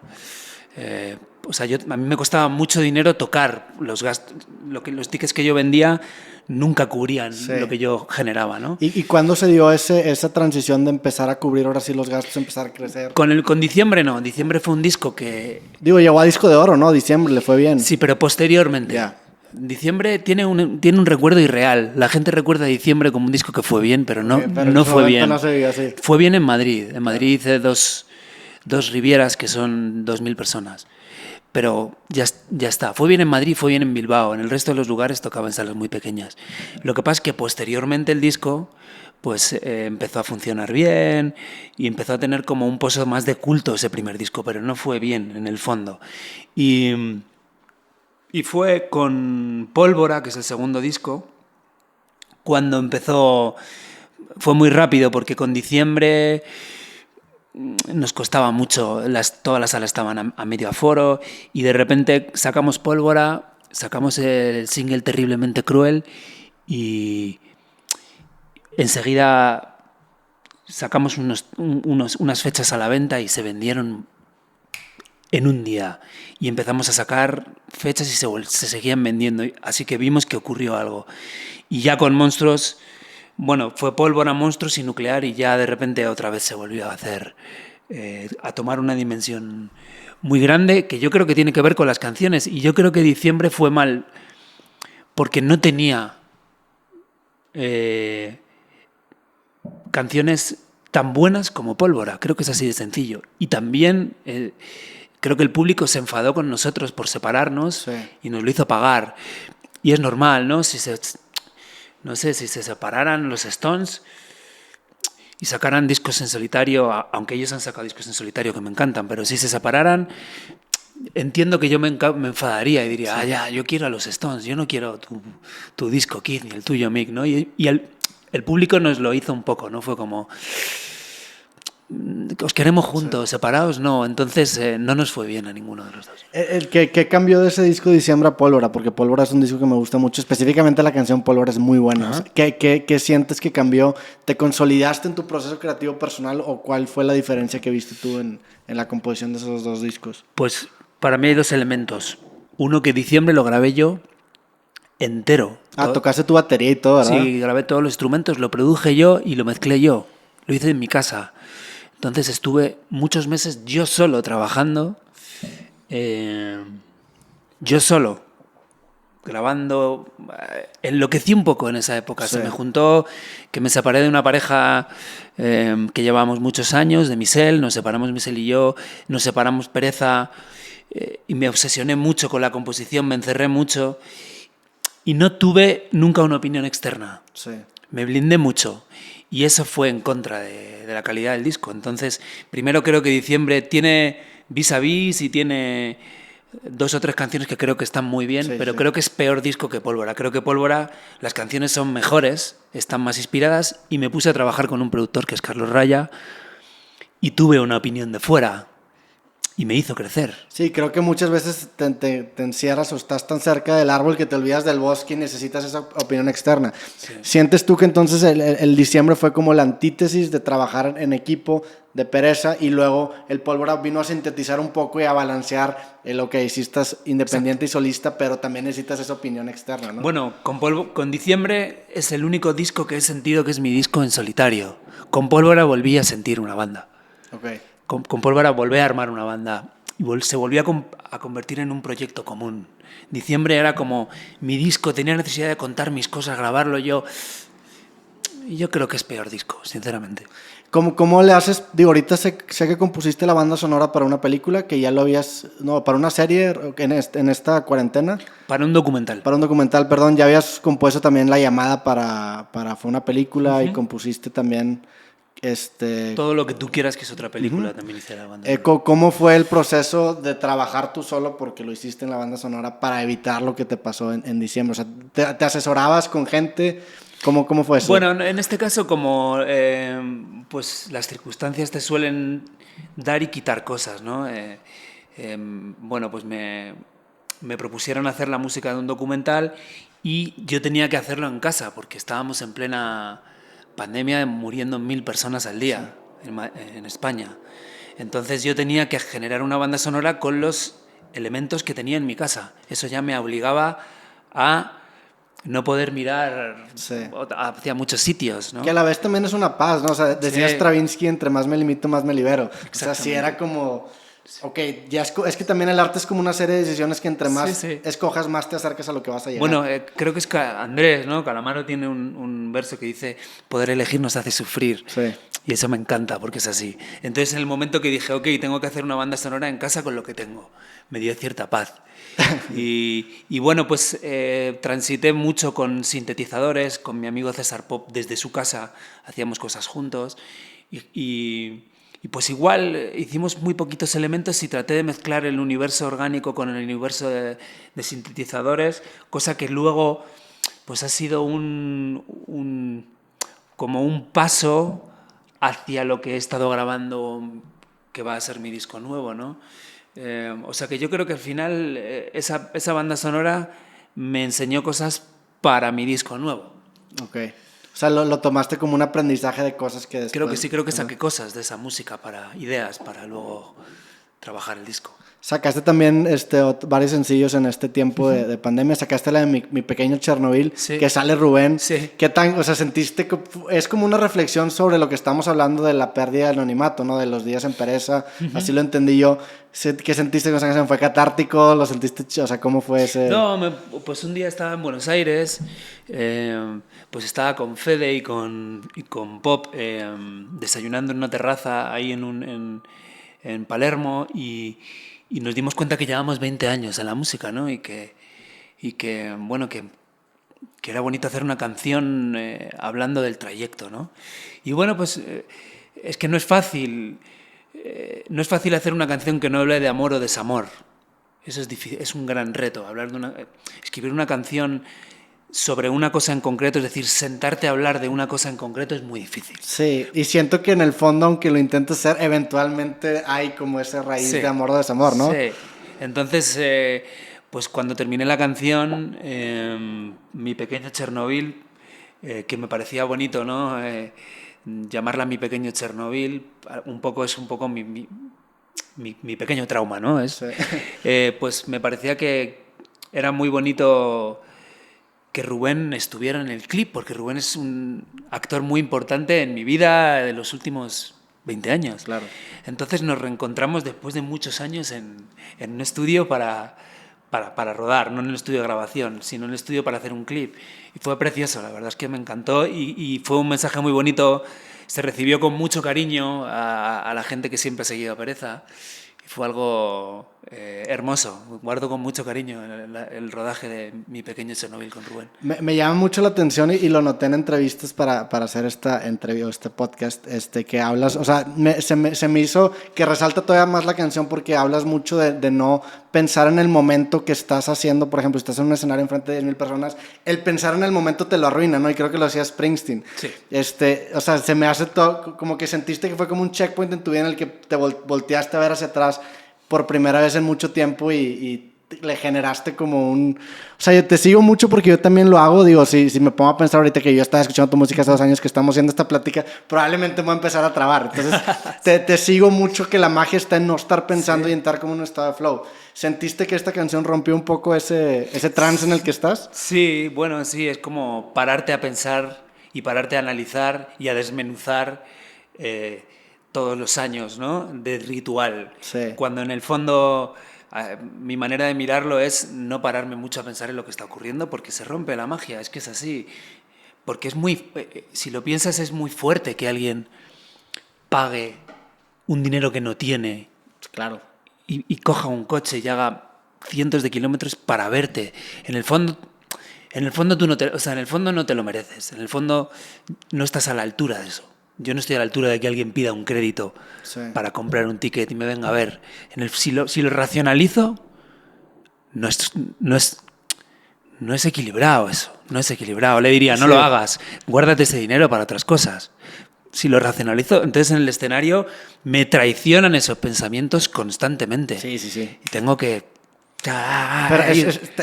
O sea, a mí me costaba mucho dinero tocar los gastos. Los tickets que yo vendía nunca cubrían lo que yo generaba, ¿no? ¿Y cuándo se dio esa transición de empezar a cubrir ahora sí los gastos, empezar a crecer? Con Diciembre no. Diciembre fue un disco que... Digo, llegó a disco de oro, ¿no? Diciembre le fue bien. Sí, pero posteriormente. Ya. Diciembre tiene un recuerdo irreal. La gente recuerda a Diciembre como un disco que fue bien, pero no fue bien. No se vio así. Fue bien en Madrid. En Madrid hice dos Rivieras que son 2.000 personas. Pero ya está. Fue bien en Madrid, fue bien en Bilbao. En el resto de los lugares tocaba en salas muy pequeñas. Lo que pasa es que posteriormente el disco pues empezó a funcionar bien y empezó a tener como un pozo más de culto ese primer disco, pero no fue bien en el fondo. Y fue con Pólvora, que es el segundo disco, cuando empezó. Fue muy rápido porque con Diciembre nos costaba mucho, todas las salas estaban a medio aforo y de repente sacamos Pólvora, sacamos el single Terriblemente Cruel y enseguida sacamos unas fechas a la venta y se vendieron en un día y empezamos a sacar fechas y se seguían vendiendo, así que vimos que ocurrió algo. Y ya con Monstruos, bueno, fue Pólvora, Monstruos y Nuclear y ya de repente otra vez se volvió a hacer, a tomar una dimensión muy grande que yo creo que tiene que ver con las canciones, y yo creo que Diciembre fue mal porque no tenía canciones tan buenas como Pólvora, creo que es así de sencillo. Y también creo que el público se enfadó con nosotros por separarnos y nos lo hizo pagar. Y es normal, ¿no? No sé, si se separaran los Stones y sacaran discos en solitario, aunque ellos han sacado discos en solitario que me encantan, pero si se separaran, entiendo que yo me enfadaría y diría, ya, yo quiero a los Stones, yo no quiero tu disco, Keith, ni el tuyo, Mick, ¿no? Y el público nos lo hizo un poco, ¿no? Fue como... os queremos juntos, separados no. Entonces no nos fue bien a ninguno de los dos. ¿Qué cambió de ese disco Diciembre a Pólvora? Porque Pólvora es un disco que me gusta mucho. Específicamente la canción Pólvora es muy buena. O sea, ¿qué sientes que cambió? ¿Te consolidaste en tu proceso creativo personal o cuál fue la diferencia que viste tú en la composición de esos dos discos? Pues para mí hay dos elementos. Uno, que Diciembre lo grabé yo entero. Tocaste tu batería y todo, ¿verdad? Sí, grabé todos los instrumentos, lo produje yo y lo mezclé yo. Lo hice en mi casa. Entonces estuve muchos meses yo solo trabajando, yo solo, grabando. Enloquecí un poco en esa época. Sí. Se me juntó que me separé de una pareja que llevábamos muchos años, de Michelle, nos separamos Michelle y yo, nos separamos Pereza y me obsesioné mucho con la composición, me encerré mucho y no tuve nunca una opinión externa. Sí. Me blindé mucho y eso fue en contra de la calidad del disco. Entonces, primero creo que Diciembre tiene Vis a Vis y tiene 2 o 3 canciones que creo que están muy bien, Sí, pero sí. creo que es peor disco que Pólvora. Creo que Pólvora, las canciones son mejores, están más inspiradas y me puse a trabajar con un productor que es Carlos Raya y tuve una opinión de fuera y me hizo crecer. Sí, creo que muchas veces te encierras o estás tan cerca del árbol que te olvidas del bosque y necesitas esa opinión externa. Sí. ¿Sientes tú que entonces el diciembre fue como la antítesis de trabajar en equipo, de pereza, y luego el Pólvora vino a sintetizar un poco y a balancear lo que hiciste independiente y solista, pero también necesitas esa opinión externa, ¿no? Bueno, con Diciembre es el único disco que he sentido que es mi disco en solitario. Con Pólvora volví a sentir una banda. Okay. Con Pólvora volví a armar una banda y se volvió a convertir en un proyecto común. Diciembre era como mi disco, tenía necesidad de contar mis cosas, grabarlo yo. Y yo creo que es peor disco, sinceramente. ¿Cómo le haces? Digo, ahorita sé que compusiste la banda sonora para una película, que ya lo habías... No, para una serie en esta cuarentena. Para un documental. Para un documental, perdón. Ya habías compuesto también La Llamada fue una película, y compusiste también... Todo lo que tú quieras, que es otra película, también hice la banda sonora. ¿Cómo fue el proceso de trabajar tú solo, porque lo hiciste en la banda sonora, para evitar lo que te pasó en diciembre? O sea, ¿te asesorabas con gente? ¿Cómo fue eso? Bueno, en este caso, como pues las circunstancias te suelen dar y quitar cosas, ¿no? Bueno, pues me propusieron hacer la música de un documental y yo tenía que hacerlo en casa porque estábamos en plena pandemia, muriendo 1000 personas al día en España. Entonces yo tenía que generar una banda sonora con los elementos que tenía en mi casa. Eso ya me obligaba a no poder mirar hacia muchos sitios, ¿no? Que a la vez también es una paz, ¿no? O sea, decía Stravinsky, entre más me limito, más me libero. O sea, sí era como... Ok, ya es que también el arte es como una serie de decisiones que entre más escojas, más te acercas a lo que vas a llegar. Bueno, creo que es Andrés, ¿no? Calamaro tiene un verso que dice: poder elegir nos hace sufrir. Sí. Y eso me encanta porque es así. Entonces, en el momento que dije, ok, tengo que hacer una banda sonora en casa con lo que tengo, me dio cierta paz. y bueno, pues transité mucho con sintetizadores, con mi amigo César Pop desde su casa, hacíamos cosas juntos y pues igual hicimos muy poquitos elementos y traté de mezclar el universo orgánico con el universo de sintetizadores, cosa que luego pues ha sido como un paso hacia lo que he estado grabando, que va a ser mi disco nuevo, ¿no? O sea que yo creo que al final esa banda sonora me enseñó cosas para mi disco nuevo. Ok. O sea, lo tomaste como un aprendizaje de cosas que después... Creo que sí, creo que saqué cosas de esa música, para ideas, para luego trabajar el disco. Sacaste también varios sencillos en este tiempo de pandemia. Sacaste la de mi pequeño Chernobyl, que sale Rubén. Sí. ¿Qué tan, o sea, sentiste que es como una reflexión sobre lo que estamos hablando de la pérdida del anonimato, ¿no? De los días en pereza. Así lo entendí yo. ¿Qué sentiste con esa canción? ¿Fue catártico? ¿Lo sentiste? O sea, ¿cómo fue ese...? No, pues un día estaba en Buenos Aires, pues estaba con Fede y con Pop desayunando en una terraza ahí en Palermo y nos dimos cuenta que llevábamos 20 años en la música, ¿no? Y que bueno, que era bonito hacer una canción hablando del trayecto, ¿no? Y bueno, pues es que no es fácil hacer una canción que no hable de amor o desamor. Eso es difícil, es un gran reto, escribir una canción sobre una cosa en concreto, es decir, sentarte a hablar de una cosa en concreto es muy difícil. Sí, y siento que en el fondo, aunque lo intentes hacer, eventualmente hay como esa raíz de amor o desamor, ¿no? Sí, entonces, pues cuando terminé la canción, Mi pequeño Chernobyl, que me parecía bonito, ¿no? Llamarla Mi pequeño Chernobyl, es un poco mi pequeño trauma, ¿no? Pues me parecía que era muy bonito que Rubén estuviera en el clip, porque Rubén es un actor muy importante en mi vida de los últimos 20 años. Claro. Entonces nos reencontramos después de muchos años en un estudio para rodar, no en el estudio de grabación, sino en el estudio para hacer un clip. Y fue precioso, la verdad es que me encantó y fue un mensaje muy bonito. Se recibió con mucho cariño a la gente que siempre ha seguido a Pereza. fue algo hermoso. Guardo con mucho cariño el rodaje de Mi pequeño Chernobyl con Rubén. Me llama mucho la atención y lo noté en entrevistas para hacer esta entrevista, este podcast, que hablas, o sea, se me hizo que resalta todavía más la canción porque hablas mucho de no pensar en el momento que estás haciendo. Por ejemplo, estás en un escenario enfrente de 10,000 personas, el pensar en el momento te lo arruina, ¿no? Y creo que lo hacía Springsteen. Sí. O sea, se me hace todo, como que sentiste que fue como un checkpoint en tu vida en el que te volteaste a ver hacia atrás por primera vez en mucho tiempo y le generaste como un... O sea, yo te sigo mucho porque yo también lo hago. Digo, si me pongo a pensar ahorita que yo estaba escuchando tu música hace 2 años que estamos haciendo esta plática, probablemente me voy a empezar a trabar. Entonces, te sigo mucho que la magia está en no estar pensando y entrar como en un estado de flow. ¿Sentiste que esta canción rompió un poco ese trance en el que estás? Sí, bueno, sí, es como pararte a pensar y pararte a analizar y a desmenuzar todos los años, ¿no? De ritual. Sí. Cuando en el fondo mi manera de mirarlo es no pararme mucho a pensar en lo que está ocurriendo porque se rompe la magia, es que es así. Porque es muy, si lo piensas, es muy fuerte que alguien pague un dinero que no tiene Claro. y coja un coche y haga cientos de kilómetros para verte. En el fondo tú no te, o sea, en el fondo no te lo mereces. En el fondo no estás a la altura de eso. Yo no estoy a la altura de que alguien pida un crédito para comprar un ticket y me venga a ver. Si lo racionalizo, no es equilibrado eso. No es equilibrado. Le diría, no lo hagas, guárdate ese dinero para otras cosas. Si lo racionalizo, entonces en el escenario me traicionan esos pensamientos constantemente. Sí. Y tengo que... Pero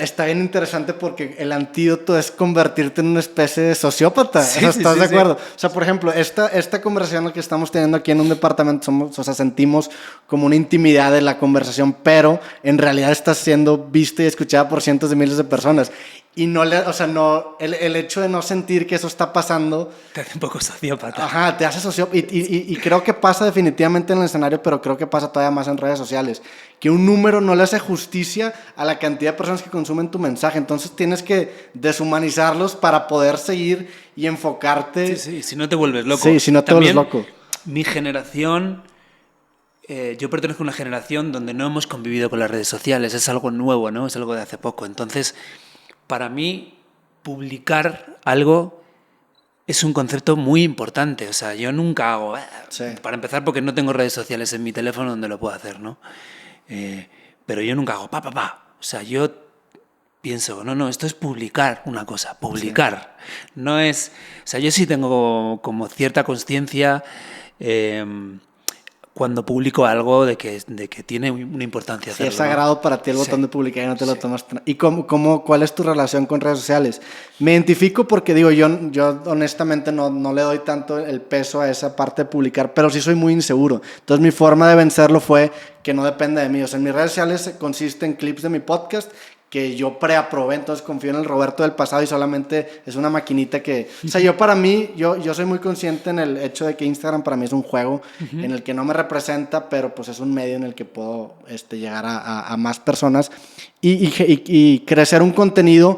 está bien interesante porque el antídoto es convertirte en una especie de sociópata. Sí, ¿Estás de acuerdo? Sí. O sea, por ejemplo, esta conversación que estamos teniendo aquí en un departamento, o sea, sentimos como una intimidad de la conversación, pero en realidad está siendo vista y escuchada por cientos de miles de personas. Y el hecho de no sentir que eso está pasando... Te hace un poco sociópata. Ajá, te hace sociópata. Y creo que pasa definitivamente en el escenario, pero creo que pasa todavía más en redes sociales. Que un número no le hace justicia a la cantidad de personas que consumen tu mensaje. Entonces tienes que deshumanizarlos para poder seguir y enfocarte. Sí, si no te vuelves loco. Sí, si no te vuelves loco. Mi generación... yo pertenezco a una generación donde no hemos convivido con las redes sociales. Es algo nuevo, ¿no? Es algo de hace poco. Entonces... Para mí, publicar algo es un concepto muy importante. O sea, yo nunca hago... Para empezar, porque no tengo redes sociales en mi teléfono donde lo puedo hacer, ¿no? Pero yo nunca hago O sea, yo pienso, no, esto es publicar una cosa, publicar. No es... O sea, yo sí tengo como cierta consciencia... cuando publico algo de que tiene una importancia hacerlo. Es sagrado para ti el botón de publicar y no te lo tomas. ¿Y cuál es tu relación con redes sociales? Me identifico porque digo, yo honestamente no le doy tanto el peso a esa parte de publicar, pero sí soy muy inseguro. Entonces mi forma de vencerlo fue que no depende de mí. O sea, en mis redes sociales consiste en clips de mi podcast que yo preaprobé, entonces confío en el Roberto del pasado y solamente es una maquinita que... O sea, yo soy muy consciente en el hecho de que Instagram para mí es un juego en el que no me representa, pero pues es un medio en el que puedo llegar a más personas y crecer un contenido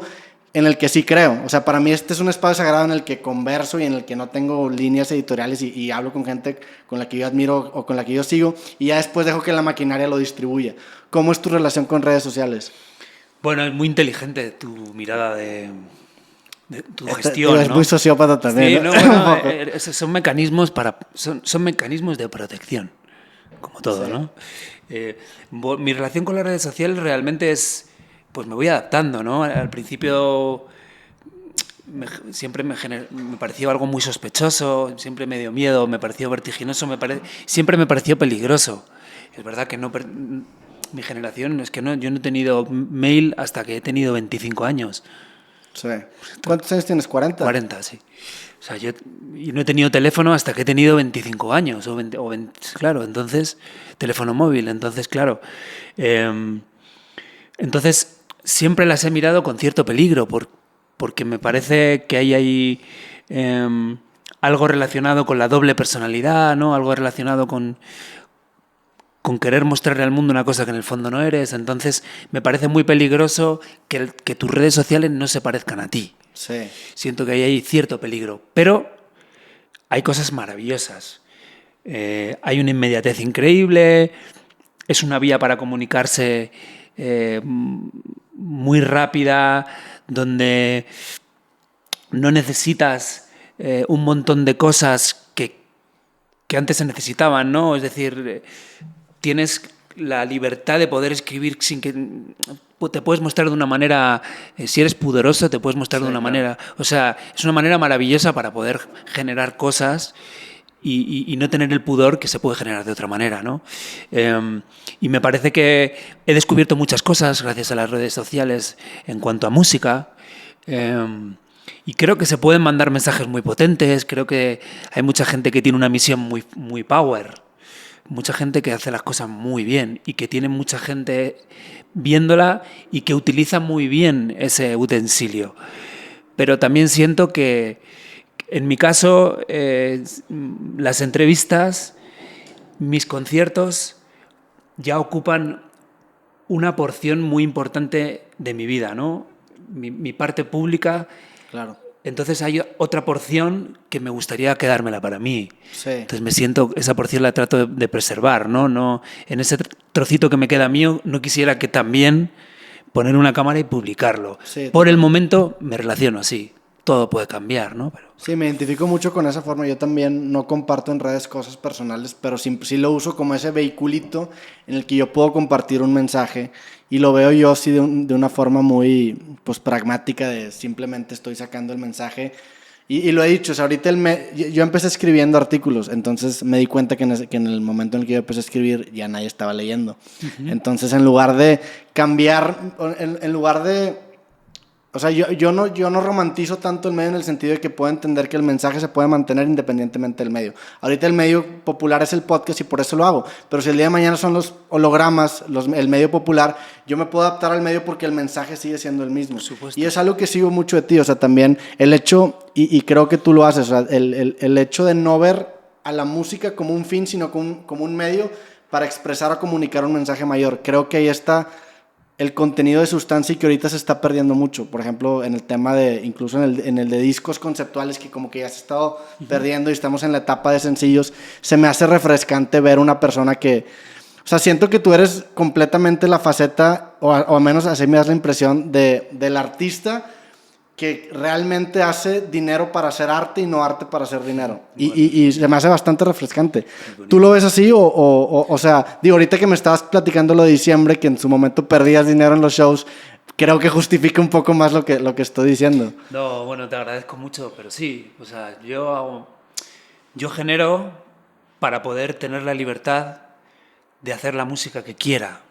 en el que sí creo. O sea, para mí este es un espacio sagrado en el que converso y en el que no tengo líneas editoriales y hablo con gente con la que yo admiro o con la que yo sigo y ya después dejo que la maquinaria lo distribuya. ¿Cómo es tu relación con redes sociales? Bueno, es muy inteligente tu mirada de tu gestión, ¿no? Es muy sociópata también. Sí, bueno, son mecanismos son mecanismos de protección, como todo, sí. ¿No? Mi relación con las redes sociales realmente es, pues me voy adaptando, ¿no? Al principio siempre me pareció algo muy sospechoso, siempre me dio miedo, me pareció vertiginoso, siempre me pareció peligroso. Es verdad que mi generación, es que yo no he tenido mail hasta que he tenido 25 años. Sí. ¿Cuántos años tienes? ¿40? 40, sí. O sea, yo no he tenido teléfono hasta que he tenido 25 años. Claro, entonces, teléfono móvil. Entonces, claro. Entonces, siempre las he mirado con cierto peligro, porque me parece que hay ahí algo relacionado con la doble personalidad, ¿no? Algo relacionado con querer mostrarle al mundo una cosa que en el fondo no eres. Entonces me parece muy peligroso que tus redes sociales no se parezcan a ti. Sí. Siento que hay cierto peligro, pero hay cosas maravillosas. Hay una inmediatez increíble, es una vía para comunicarse muy rápida, donde no necesitas un montón de cosas que antes se necesitaban, ¿no? Es decir, tienes la libertad de poder escribir sin que... Te puedes mostrar de una manera... si eres pudoroso, te puedes mostrar de una manera... O sea, es una manera maravillosa para poder generar cosas y no tener el pudor que se puede generar de otra manera, ¿no? Y me parece que he descubierto muchas cosas gracias a las redes sociales en cuanto a música. Y creo que se pueden mandar mensajes muy potentes. Creo que hay mucha gente que tiene una misión muy, muy power. Mucha gente que hace las cosas muy bien y que tiene mucha gente viéndola y que utiliza muy bien ese utensilio. Pero también siento que, en mi caso, las entrevistas, mis conciertos, ya ocupan una porción muy importante de mi vida, ¿no? Mi parte pública. Claro. Entonces hay otra porción que me gustaría quedármela para mí. Sí. Entonces me siento, esa porción la trato de preservar, ¿no? En ese trocito que me queda mío, no quisiera que también poner una cámara y publicarlo. Sí, por el momento me relaciono así. Todo puede cambiar, ¿no? Pero... Sí, me identifico mucho con esa forma. Yo también no comparto en redes cosas personales, pero sí lo uso como ese vehiculito en el que yo puedo compartir un mensaje y lo veo yo así de una forma muy pues, pragmática de simplemente estoy sacando el mensaje. Y lo he dicho, o sea, ahorita yo empecé escribiendo artículos, entonces me di cuenta que en el momento en el que yo empecé a escribir ya nadie estaba leyendo. Uh-huh. Entonces, en lugar de cambiar, en lugar de... O sea, yo no romantizo tanto el medio en el sentido de que puedo entender que el mensaje se puede mantener independientemente del medio. Ahorita el medio popular es el podcast y por eso lo hago. Pero si el día de mañana son los hologramas, el medio popular, yo me puedo adaptar al medio porque el mensaje sigue siendo el mismo. Por supuesto. Y es algo que sigo mucho de ti. O sea, también el hecho, y creo que tú lo haces, o sea, el hecho de no ver a la música como un fin, sino como un medio para expresar o comunicar un mensaje mayor. Creo que ahí está... el contenido de sustancia y que ahorita se está perdiendo mucho. Por ejemplo, en el tema de, incluso en el de discos conceptuales, que como que ya se ha estado perdiendo y estamos en la etapa de sencillos, se me hace refrescante ver una persona que... O sea, siento que tú eres completamente la faceta, o al menos así me das la impresión, del artista que realmente hace dinero para hacer arte y no arte para hacer dinero. Y se me hace bastante refrescante. ¿Tú lo ves así? O sea, digo, ahorita que me estabas platicando lo de diciembre, que en su momento perdías dinero en los shows, creo que justifica un poco más lo que estoy diciendo. No, bueno, te agradezco mucho, pero sí, o sea, yo genero para poder tener la libertad de hacer la música que quiera.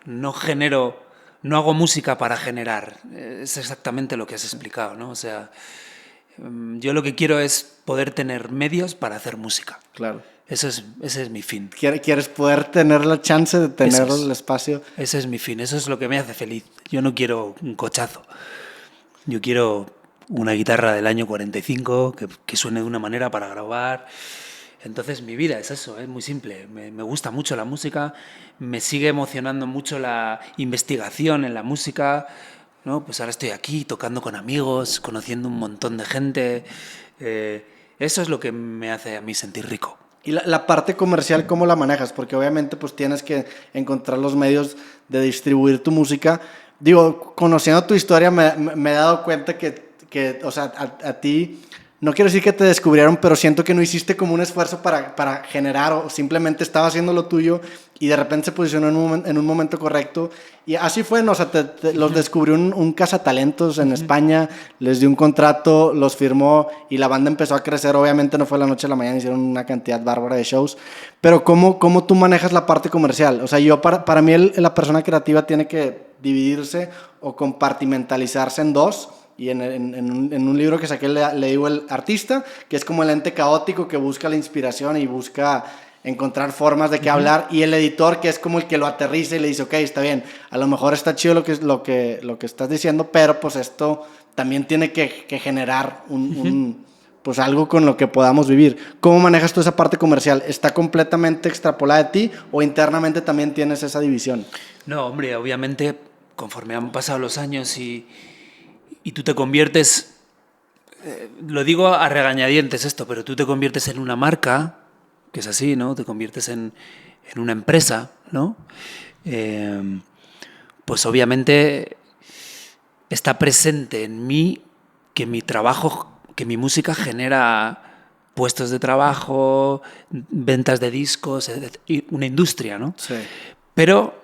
No hago música para generar, es exactamente lo que has explicado, ¿no? O sea, yo lo que quiero es poder tener medios para hacer música. Claro. Ese es mi fin. ¿Quieres poder tener la chance de tener el espacio? Ese es mi fin, eso es lo que me hace feliz. Yo no quiero un cochazo, yo quiero una guitarra del año 45 que suene de una manera para grabar. Entonces mi vida es eso, es muy simple. Me gusta mucho la música, me sigue emocionando mucho la investigación en la música, ¿no? Pues ahora estoy aquí tocando con amigos, conociendo un montón de gente. Eso es lo que me hace a mí sentir rico. ¿Y la parte comercial cómo la manejas? Porque obviamente pues tienes que encontrar los medios de distribuir tu música. Digo, conociendo tu historia me he dado cuenta que o sea, a ti... No quiero decir que te descubrieron, pero siento que no hiciste como un esfuerzo para generar o simplemente estaba haciendo lo tuyo y de repente se posicionó en un momento correcto. Y así fue, ¿no? O sea, los descubrió un cazatalentos en España, les dio un contrato, los firmó y la banda empezó a crecer. Obviamente no fue la noche a la mañana, hicieron una cantidad bárbara de shows. Pero ¿cómo tú manejas la parte comercial? O sea, para mí la persona creativa tiene que dividirse o compartimentalizarse en dos. Y en un libro que saqué le digo el artista, que es como el ente caótico que busca la inspiración y busca encontrar formas de qué hablar, y el editor, que es como el que lo aterriza y le dice, ok, está bien, a lo mejor está chido lo que estás diciendo, pero pues esto también tiene que generar pues algo con lo que podamos vivir. ¿Cómo manejas tú esa parte comercial? ¿Está completamente extrapolada de ti o internamente también tienes esa división? No, hombre, obviamente, conforme han pasado los años y tú te conviertes, lo digo a regañadientes esto, pero tú te conviertes en una marca, que es así, ¿no? Te conviertes en una empresa, ¿no? pues obviamente está presente en mí que mi trabajo, que mi música genera puestos de trabajo, ventas de discos, y una industria, ¿no? Sí. Pero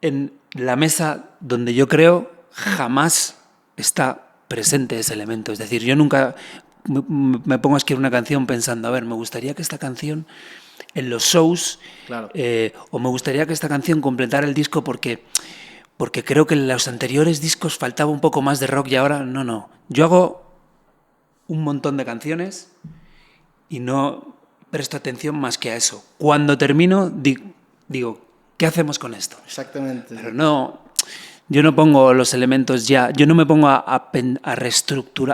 en la mesa donde yo creo jamás está presente ese elemento. Es decir, yo nunca me pongo a escribir una canción pensando, a ver, me gustaría que esta canción en los shows, Claro. o me gustaría que esta canción completara el disco porque creo que en los anteriores discos faltaba un poco más de rock y ahora no. Yo hago un montón de canciones y no presto atención más que a eso. Cuando termino, digo, ¿qué hacemos con esto? Exactamente. Pero no, yo no pongo los elementos ya, yo no me pongo a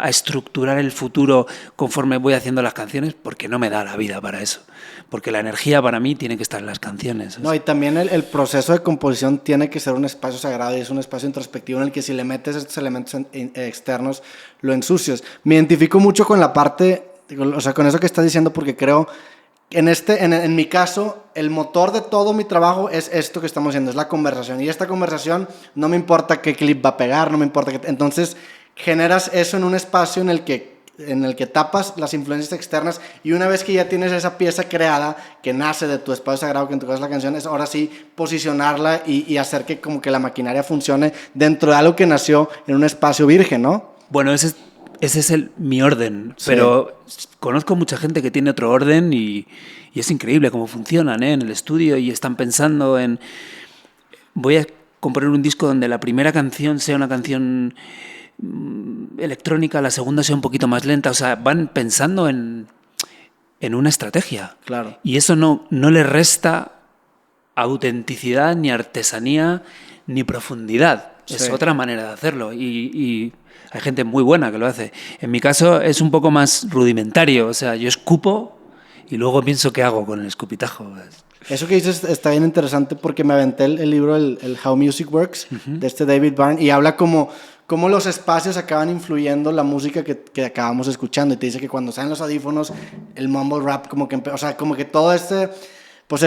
estructurar el futuro conforme voy haciendo las canciones porque no me da la vida para eso. Porque la energía para mí tiene que estar en las canciones. No, y también el proceso de composición tiene que ser un espacio sagrado y es un espacio introspectivo en el que si le metes estos elementos externos, lo ensucias. Me identifico mucho con la parte, o sea, con eso que estás diciendo porque creo en mi caso, el motor de todo mi trabajo es esto que estamos haciendo, es la conversación. Y esta conversación no me importa qué clip va a pegar, no me importa qué... Entonces, generas eso en un espacio en el que tapas las influencias externas y una vez que ya tienes esa pieza creada que nace de tu espacio sagrado, que en tu caso es la canción, es ahora sí posicionarla y hacer que como que la maquinaria funcione dentro de algo que nació en un espacio virgen, ¿no? Bueno, ese es mi orden, Sí. pero conozco mucha gente que tiene otro orden y es increíble cómo funcionan, en el estudio y están pensando en... Voy a componer un disco donde la primera canción sea una canción electrónica, la segunda sea un poquito más lenta, o sea, van pensando en una estrategia. Claro. Y eso no le resta autenticidad, ni artesanía, ni profundidad. Sí. Es otra manera de hacerlo y hay gente muy buena que lo hace. En mi caso es un poco más rudimentario, o sea, yo escupo y luego pienso qué hago con el escupitajo. Eso que dices está bien interesante porque me aventé el libro, el How Music Works, de David Byrne, y habla como los espacios acaban influyendo la música que acabamos escuchando. Y te dice que cuando salen los audífonos, el mumble rap, como que todo pues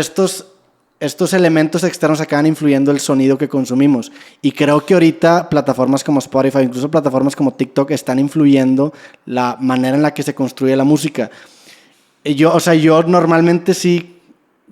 estos elementos externos acaban influyendo el sonido que consumimos. Y creo que ahorita plataformas como Spotify, incluso plataformas como TikTok, están influyendo la manera en la que se construye la música. Y yo normalmente sí,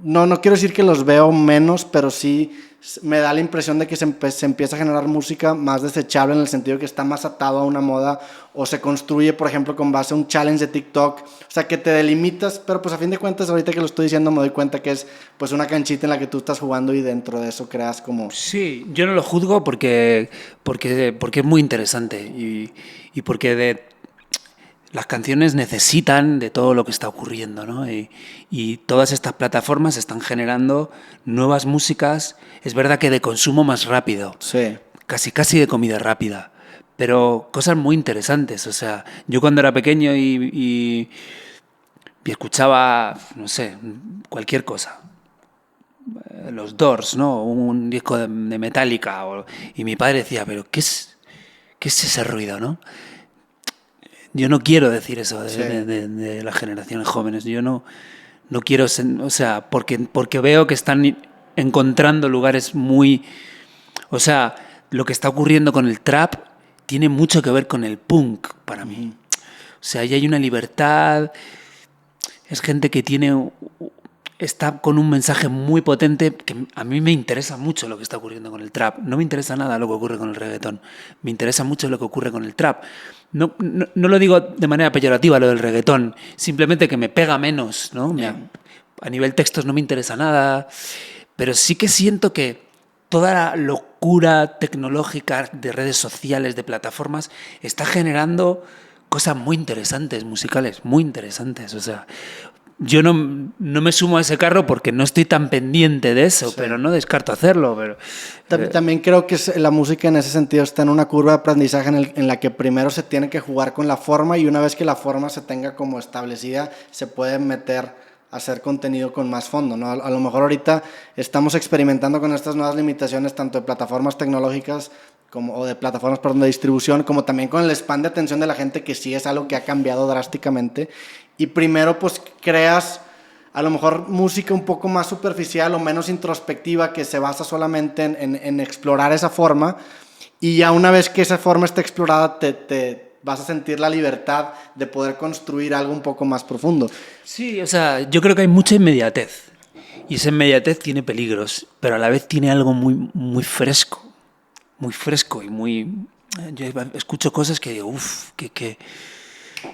no quiero decir que los veo menos, pero sí me da la impresión de que se empieza a generar música más desechable en el sentido que está más atado a una moda o se construye, por ejemplo, con base a un challenge de TikTok. O sea, que te delimitas, pero pues a fin de cuentas, ahorita que lo estoy diciendo me doy cuenta que es pues una canchita en la que tú estás jugando y dentro de eso creas como... Sí, yo no lo juzgo porque es muy interesante y porque las canciones necesitan de todo lo que está ocurriendo, ¿no? Y todas estas plataformas están generando nuevas músicas, es verdad que de consumo más rápido, sí, casi de comida rápida, pero cosas muy interesantes. O sea, yo cuando era pequeño y escuchaba, no sé, cualquier cosa, los Doors, ¿no? Un disco de Metallica, y mi padre decía, pero ¿qué es ese ruido, no? Yo no quiero decir eso de las generaciones jóvenes. Yo no quiero, o sea, porque veo que están encontrando lugares muy... O sea, lo que está ocurriendo con el trap tiene mucho que ver con el punk para mí. O sea, ahí hay una libertad, es gente que está con un mensaje muy potente que a mí me interesa mucho lo que está ocurriendo con el trap. No me interesa nada lo que ocurre con el reggaetón. Me interesa mucho lo que ocurre con el trap. No lo digo de manera peyorativa lo del reggaetón, simplemente que me pega menos, ¿no? Yeah. A nivel textos no me interesa nada, pero sí que siento que toda la locura tecnológica de redes sociales, de plataformas, está generando cosas muy interesantes, musicales, muy interesantes. O sea, yo no me sumo a ese carro porque no estoy tan pendiente de eso, sí. Pero no descarto hacerlo. Pero, también creo que la música en ese sentido está en una curva de aprendizaje en la que primero se tiene que jugar con la forma y una vez que la forma se tenga como establecida, se puede meter a hacer contenido con más fondo, ¿no? A lo mejor ahorita estamos experimentando con estas nuevas limitaciones tanto de plataformas tecnológicas o de plataformas de distribución, como también con el span de atención de la gente, que sí es algo que ha cambiado drásticamente. Y primero pues creas a lo mejor música un poco más superficial o menos introspectiva que se basa solamente en explorar esa forma, y ya una vez que esa forma está explorada te vas a sentir la libertad de poder construir algo un poco más profundo. Sí, o sea, yo creo que hay mucha inmediatez y esa inmediatez tiene peligros, pero a la vez tiene algo muy fresco y muy... Yo escucho cosas que digo, uff,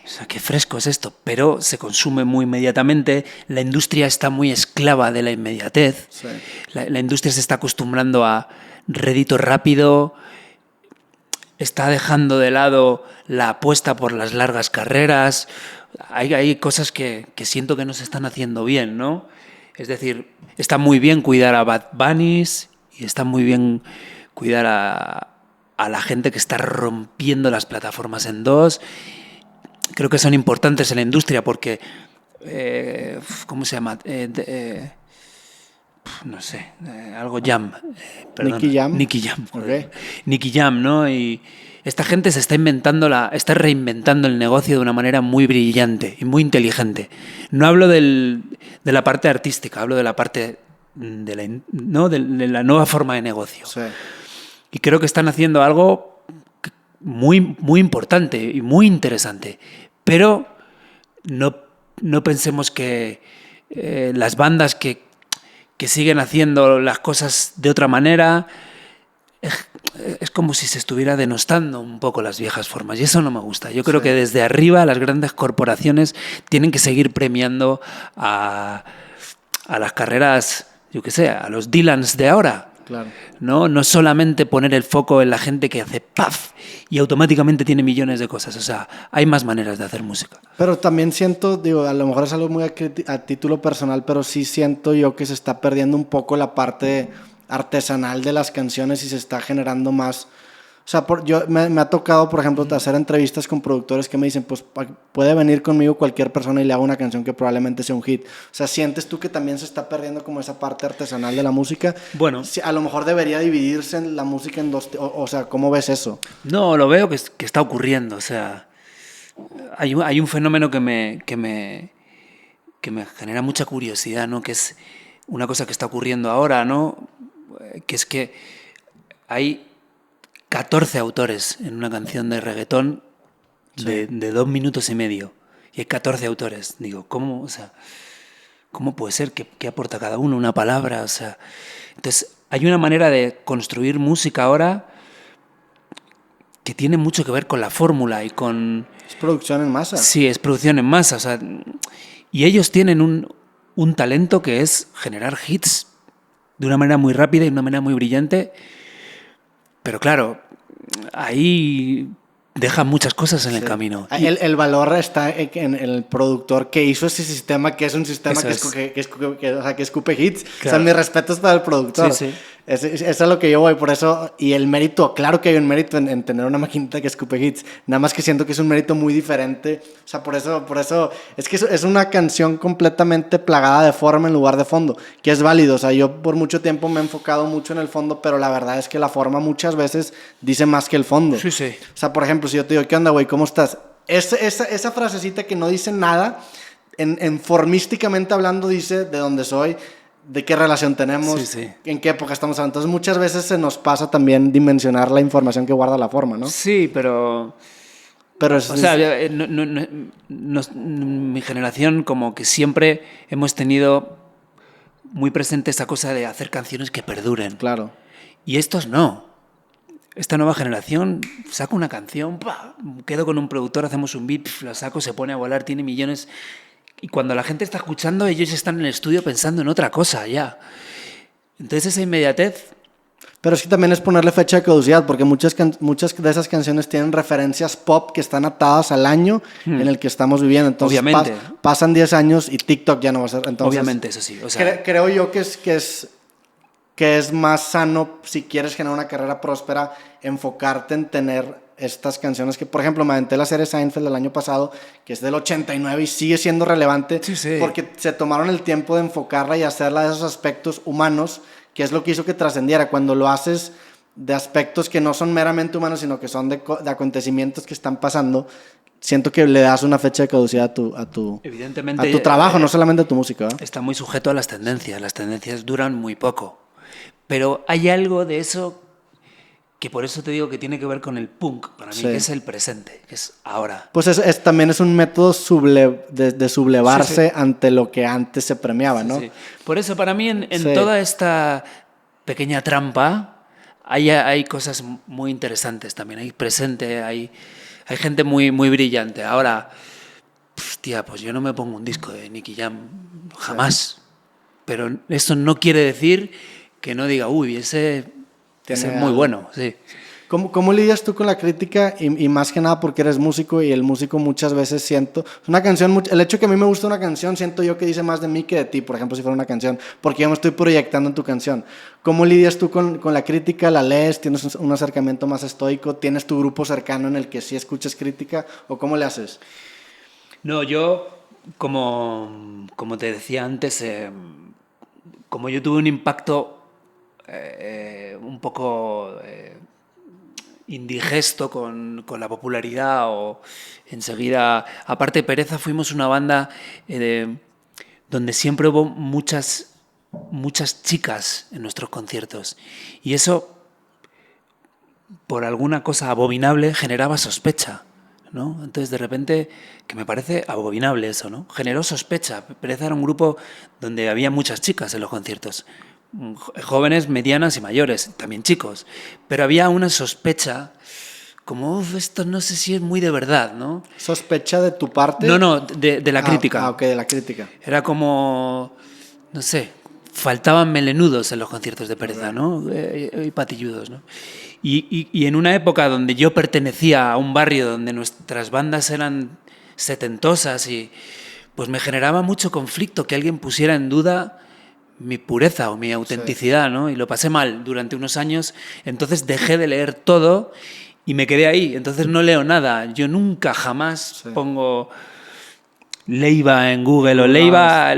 o sea, qué fresco es esto, pero se consume muy inmediatamente. La industria está muy esclava de la inmediatez. Sí. La industria se está acostumbrando a rédito rápido, está dejando de lado la apuesta por las largas carreras. Hay cosas que siento que no se están haciendo bien, ¿no? Es decir, está muy bien cuidar a Bad Bunnies y está muy bien cuidar a la gente que está rompiendo las plataformas en dos. Creo que son importantes en la industria porque, ¿cómo se llama? No sé, algo Jam. Nicky Jam. Nicky Jam. Okay. Nicky Jam, ¿no? Y esta gente se está está reinventando el negocio de una manera muy brillante y muy inteligente. No hablo de la parte artística, hablo de la parte de la nueva forma de negocio. Sí. Y creo que están haciendo algo muy importante y muy interesante. Pero no pensemos que las bandas que siguen haciendo las cosas de otra manera, es como si se estuviera denostando un poco las viejas formas. Y eso no me gusta. Yo creo que desde arriba las grandes corporaciones tienen que seguir premiando a las carreras, yo qué sé, a los Dylans de ahora. Claro. No solamente poner el foco en la gente que hace ¡paf! Y automáticamente tiene millones de cosas. O sea, hay más maneras de hacer música. Pero también siento, digo, a lo mejor es algo muy a título personal, pero sí siento yo que se está perdiendo un poco la parte artesanal de las canciones y se está generando más. O sea, me ha tocado, por ejemplo, hacer entrevistas con productores que me dicen, pues puede venir conmigo cualquier persona y le hago una canción que probablemente sea un hit. O sea, ¿sientes tú que también se está perdiendo como esa parte artesanal de la música? Bueno. A lo mejor debería dividirse en la música en dos... O sea, ¿cómo ves eso? No, lo veo que está ocurriendo. O sea, hay un fenómeno que me genera mucha curiosidad, ¿no? Que es una cosa que está ocurriendo ahora, ¿no? Que es que hay 14 autores en una canción de reggaetón de 2 minutos y medio. Y hay 14 autores. Digo, ¿cómo? O sea, ¿cómo puede ser? ¿Qué aporta cada uno? Una palabra. O sea, entonces, hay una manera de construir música ahora que tiene mucho que ver con la fórmula y con... Es producción en masa. Sí, es producción en masa. O sea, y ellos tienen un talento que es generar hits de una manera muy rápida y de una manera muy brillante. Pero claro, ahí dejan muchas cosas en el camino. El valor está en el productor que hizo ese sistema, que es un sistema que escupe hits. Claro. O sea, mis respetos para el productor. Sí. Eso es a lo que yo voy, por eso, y el mérito, claro que hay un mérito en tener una maquinita que escupe hits, nada más que siento que es un mérito muy diferente. O sea, por eso, es que es una canción completamente plagada de forma en lugar de fondo, que es válido. O sea, yo por mucho tiempo me he enfocado mucho en el fondo, pero la verdad es que la forma muchas veces dice más que el fondo. Sí. O sea, por ejemplo, si yo te digo, ¿qué onda, güey? ¿Cómo estás? Esa frasecita que no dice nada, en formísticamente hablando dice de dónde soy, de qué relación tenemos, en qué época estamos hablando. Entonces muchas veces se nos pasa también dimensionar la información que guarda la forma, ¿no? Sí, pero o sea, mi generación como que siempre hemos tenido muy presente esta cosa de hacer canciones que perduren. Claro. Y estos no. Esta nueva generación saca una canción, quedo con un productor, hacemos un beat, la saco, se pone a volar, tiene millones... Y cuando la gente está escuchando, ellos están en el estudio pensando en otra cosa ya. Entonces esa inmediatez... Pero es que también es ponerle fecha de caducidad, porque muchas de esas canciones tienen referencias pop que están atadas al año en el que estamos viviendo. Entonces obviamente. Pasan 10 años y TikTok ya no va a ser. Entonces, obviamente, eso sí. O sea, creo yo que es más sano, si quieres generar una carrera próspera, enfocarte en tener estas canciones que, por ejemplo, me aventé la serie Seinfeld del año pasado, que es del 89 y sigue siendo relevante, porque se tomaron el tiempo de enfocarla y hacerla de esos aspectos humanos, que es lo que hizo que trascendiera. Cuando lo haces de aspectos que no son meramente humanos, sino que son de acontecimientos que están pasando, siento que le das una fecha de caducidad Evidentemente, a tu trabajo, no solamente a tu música, ¿verdad? está muy sujeto a las tendencias duran muy poco, pero hay algo de eso que por eso te digo que tiene que ver con el punk, para mí, Sí. que es el presente, que es ahora. Pues también es un método de sublevarse Sí, sí. ante lo que antes se premiaba, ¿no? Sí. Por eso para mí en Sí. toda esta pequeña trampa hay cosas muy interesantes también, hay presente, hay gente muy, muy brillante. Ahora, tía, pues yo no me pongo un disco de Nicky Jam jamás, pero eso no quiere decir que no diga, uy, ese es muy algo. bueno, sí. ¿Cómo lidias tú con la crítica? Y más que nada porque eres músico y el músico muchas veces siento... Una canción, el hecho de que a mí me gusta una canción, siento yo que dice más de mí que de ti, por ejemplo, si fuera una canción, porque yo me estoy proyectando en tu canción. ¿Cómo lidias tú con la crítica? ¿La lees? ¿Tienes un acercamiento más estoico? ¿Tienes tu grupo cercano en el que sí escuchas crítica? ¿O cómo le haces? No, yo, como te decía antes, como yo tuve un impacto un poco indigesto con la popularidad o enseguida... Aparte, Pereza fuimos una banda donde siempre hubo muchas chicas en nuestros conciertos y eso, por alguna cosa abominable, generaba sospecha, ¿no? Entonces, de repente, que me parece abominable eso, ¿no? Generó sospecha. Pereza era un grupo donde había muchas chicas en los conciertos, jóvenes, medianas y mayores, también chicos, pero había una sospecha como, esto no sé si es muy de verdad, ¿no? ¿Sospecha de tu parte? No, de la crítica. Ok, de la crítica. Era como, no sé, faltaban melenudos en los conciertos de Pereza, ¿no? Y patilludos, ¿no? Y en una época donde yo pertenecía a un barrio donde nuestras bandas eran setentosas y pues me generaba mucho conflicto que alguien pusiera en duda mi pureza o mi autenticidad, sí, ¿no? Y lo pasé mal durante unos años, entonces dejé de leer todo y me quedé ahí, entonces no leo nada. Yo nunca jamás pongo Leiva en Google o Leiva,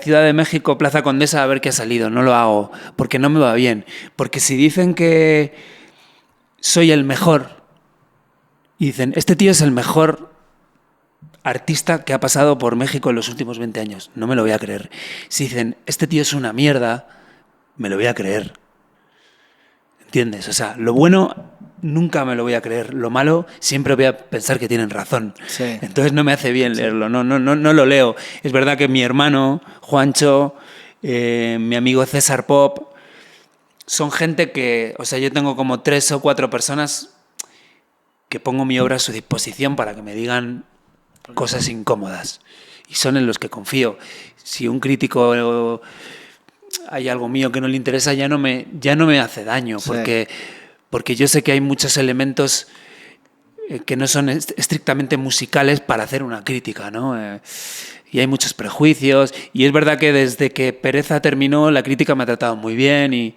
Ciudad de México, Plaza Condesa, a ver qué ha salido. No lo hago porque no me va bien. Porque si dicen que soy el mejor y dicen, este tío es el mejor artista que ha pasado por México en los últimos 20 años, no me lo voy a creer. Si dicen, este tío es una mierda, me lo voy a creer. ¿Entiendes? O sea, lo bueno nunca me lo voy a creer. Lo malo siempre voy a pensar que tienen razón. Sí. Entonces no me hace bien leerlo, no lo leo. Es verdad que mi hermano, Juancho, mi amigo César Pop, son gente que, o sea, yo tengo como 3 o 4 personas que pongo mi obra a su disposición para que me digan cosas incómodas. Y son en los que confío. Si un crítico hay algo mío que no le interesa, ya no me hace daño, sí, porque yo sé que hay muchos elementos que no son estrictamente musicales para hacer una crítica, ¿no? Y hay muchos prejuicios, y es verdad que desde que Pereza terminó, la crítica me ha tratado muy bien,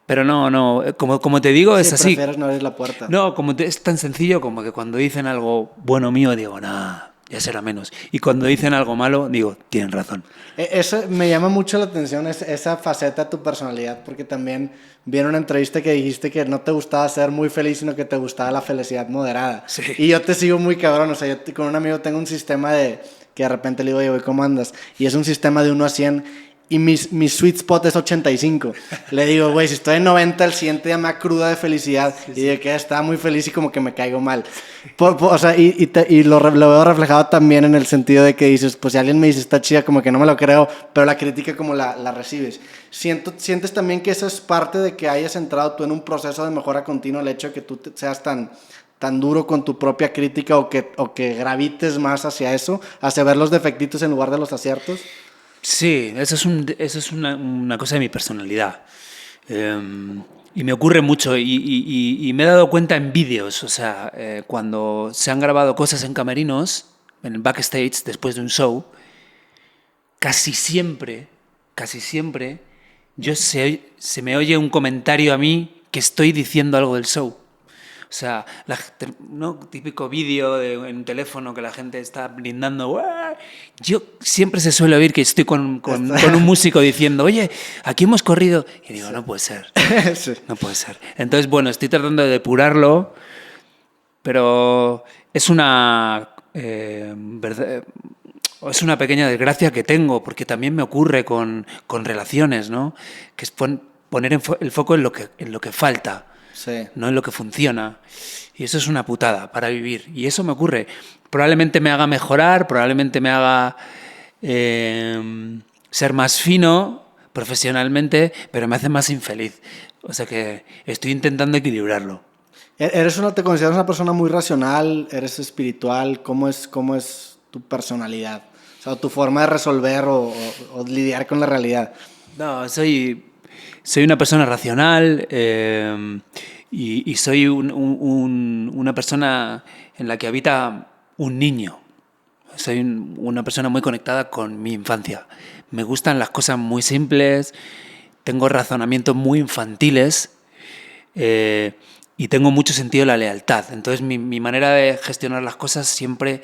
pero no, como te digo, sí, es así. Prefieres no abrir la puerta. No, es tan sencillo como que cuando dicen algo bueno mío, digo, nah, ya será menos. Y cuando dicen algo malo, digo, tienen razón. Eso me llama mucho la atención, esa faceta de tu personalidad, porque también vi en una entrevista que dijiste que no te gustaba ser muy feliz, sino que te gustaba la felicidad moderada. Sí. Y yo te sigo muy cabrón, o sea, yo con un amigo tengo un sistema de que de repente le digo, oye, ¿cómo andas? Y es un sistema de 1 a 100 y mi sweet spot es 85. Le digo, güey, si estoy en 90, el siguiente día me da cruda de felicidad. Sí, sí. Y de que estaba muy feliz y como que me caigo mal. O sea, y lo veo reflejado también en el sentido de que dices, pues si alguien me dice está chida, como que no me lo creo, pero la crítica como la recibes. ¿Sientes también que eso es parte de que hayas entrado tú en un proceso de mejora continua, el hecho de que tú seas tan duro con tu propia crítica o que gravites más hacia eso, hacia ver los defectitos en lugar de los aciertos? Sí, eso es una cosa de mi personalidad. Y me ocurre mucho y me he dado cuenta en vídeos, o sea, cuando se han grabado cosas en camerinos, en el backstage, después de un show, casi siempre, se me oye un comentario a mí que estoy diciendo algo del show. O sea, ¿no? Típico vídeo en un teléfono que la gente está brindando. ¡Uah! Yo siempre se suele oír que estoy con un músico diciendo, oye, aquí hemos corrido. Y digo, no puede ser. Sí. No puede ser. Entonces, bueno, estoy tratando de depurarlo, pero es una es una pequeña desgracia que tengo, porque también me ocurre con relaciones, ¿no? Que es poner el foco en lo que falta, Sí. no en lo que funciona. Y eso es una putada para vivir. Y eso me ocurre. Probablemente me haga mejorar, probablemente me haga ser más fino profesionalmente, pero me hace más infeliz. O sea que estoy intentando equilibrarlo. ¿Te consideras una persona muy racional? ¿Eres espiritual? ¿Cómo es tu personalidad? O sea, tu forma de resolver o lidiar con la realidad. No, soy una persona racional y soy una persona en la que habita un niño. Soy una persona muy conectada con mi infancia. Me gustan las cosas muy simples, tengo razonamientos muy infantiles y tengo mucho sentido de la lealtad. Entonces mi manera de gestionar las cosas siempre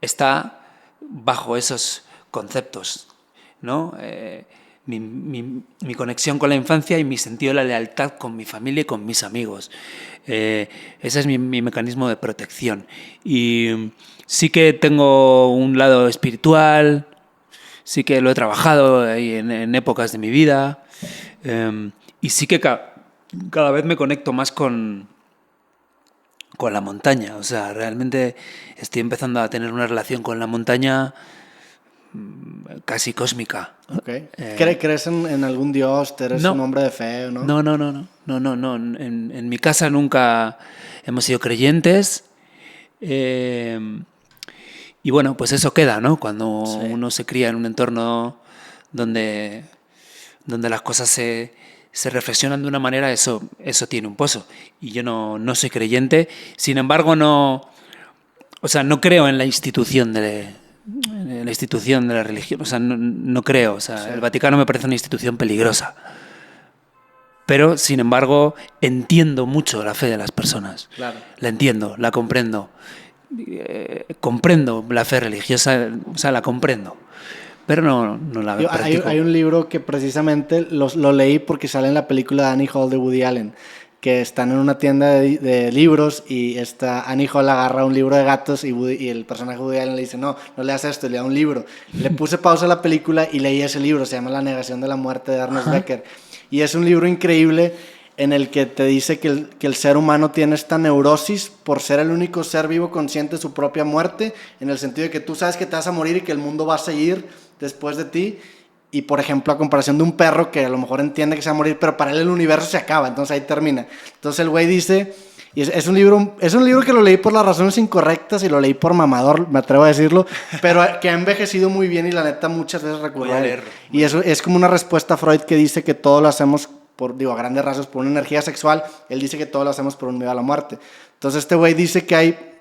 está bajo esos conceptos, ¿no? Mi conexión con la infancia y mi sentido de la lealtad con mi familia y con mis amigos. Ese es mi mecanismo de protección. Y sí que tengo un lado espiritual, sí que lo he trabajado ahí en épocas de mi vida, y sí que cada vez me conecto más con la montaña. O sea, realmente estoy empezando a tener una relación con la montaña casi cósmica. Okay. ¿Crees en algún dios? ¿Eres No. un hombre de fe o no? No. En mi casa nunca hemos sido creyentes. Y bueno, pues eso queda, ¿no? Cuando uno se cría en un entorno donde las cosas se reflexionan de una manera, eso tiene un pozo. Y yo no soy creyente. Sin embargo, no creo en la institución de la religión. O sea, no creo. O sea, el Vaticano me parece una institución peligrosa. Pero, sin embargo, entiendo mucho la fe de las personas. Claro. La entiendo, la comprendo. Comprendo la fe religiosa, o sea, la comprendo. Pero no la practico. Hay un libro que precisamente lo leí porque sale en la película de Annie Hall de Woody Allen, que están en una tienda de libros y Annie Hall agarra un libro de gatos y el personaje de Woody Allen le dice, no leas esto, le da un libro. Le puse pausa a la película y leí ese libro, se llama La negación de la muerte de Ernest Becker. Y es un libro increíble en el que te dice que el ser humano tiene esta neurosis por ser el único ser vivo consciente de su propia muerte, en el sentido de que tú sabes que te vas a morir y que el mundo va a seguir después de ti. Y, por ejemplo, a comparación de un perro que a lo mejor entiende que se va a morir, pero para él el universo se acaba, entonces ahí termina. Entonces el güey dice, y es un libro que lo leí por las razones incorrectas y lo leí por mamador, me atrevo a decirlo, pero que ha envejecido muy bien y la neta muchas veces recurro a él. Y eso es como una respuesta a Freud que dice que todo lo hacemos a grandes rasgos por una energía sexual. Él dice que todo lo hacemos por un miedo a la muerte. Entonces este güey dice que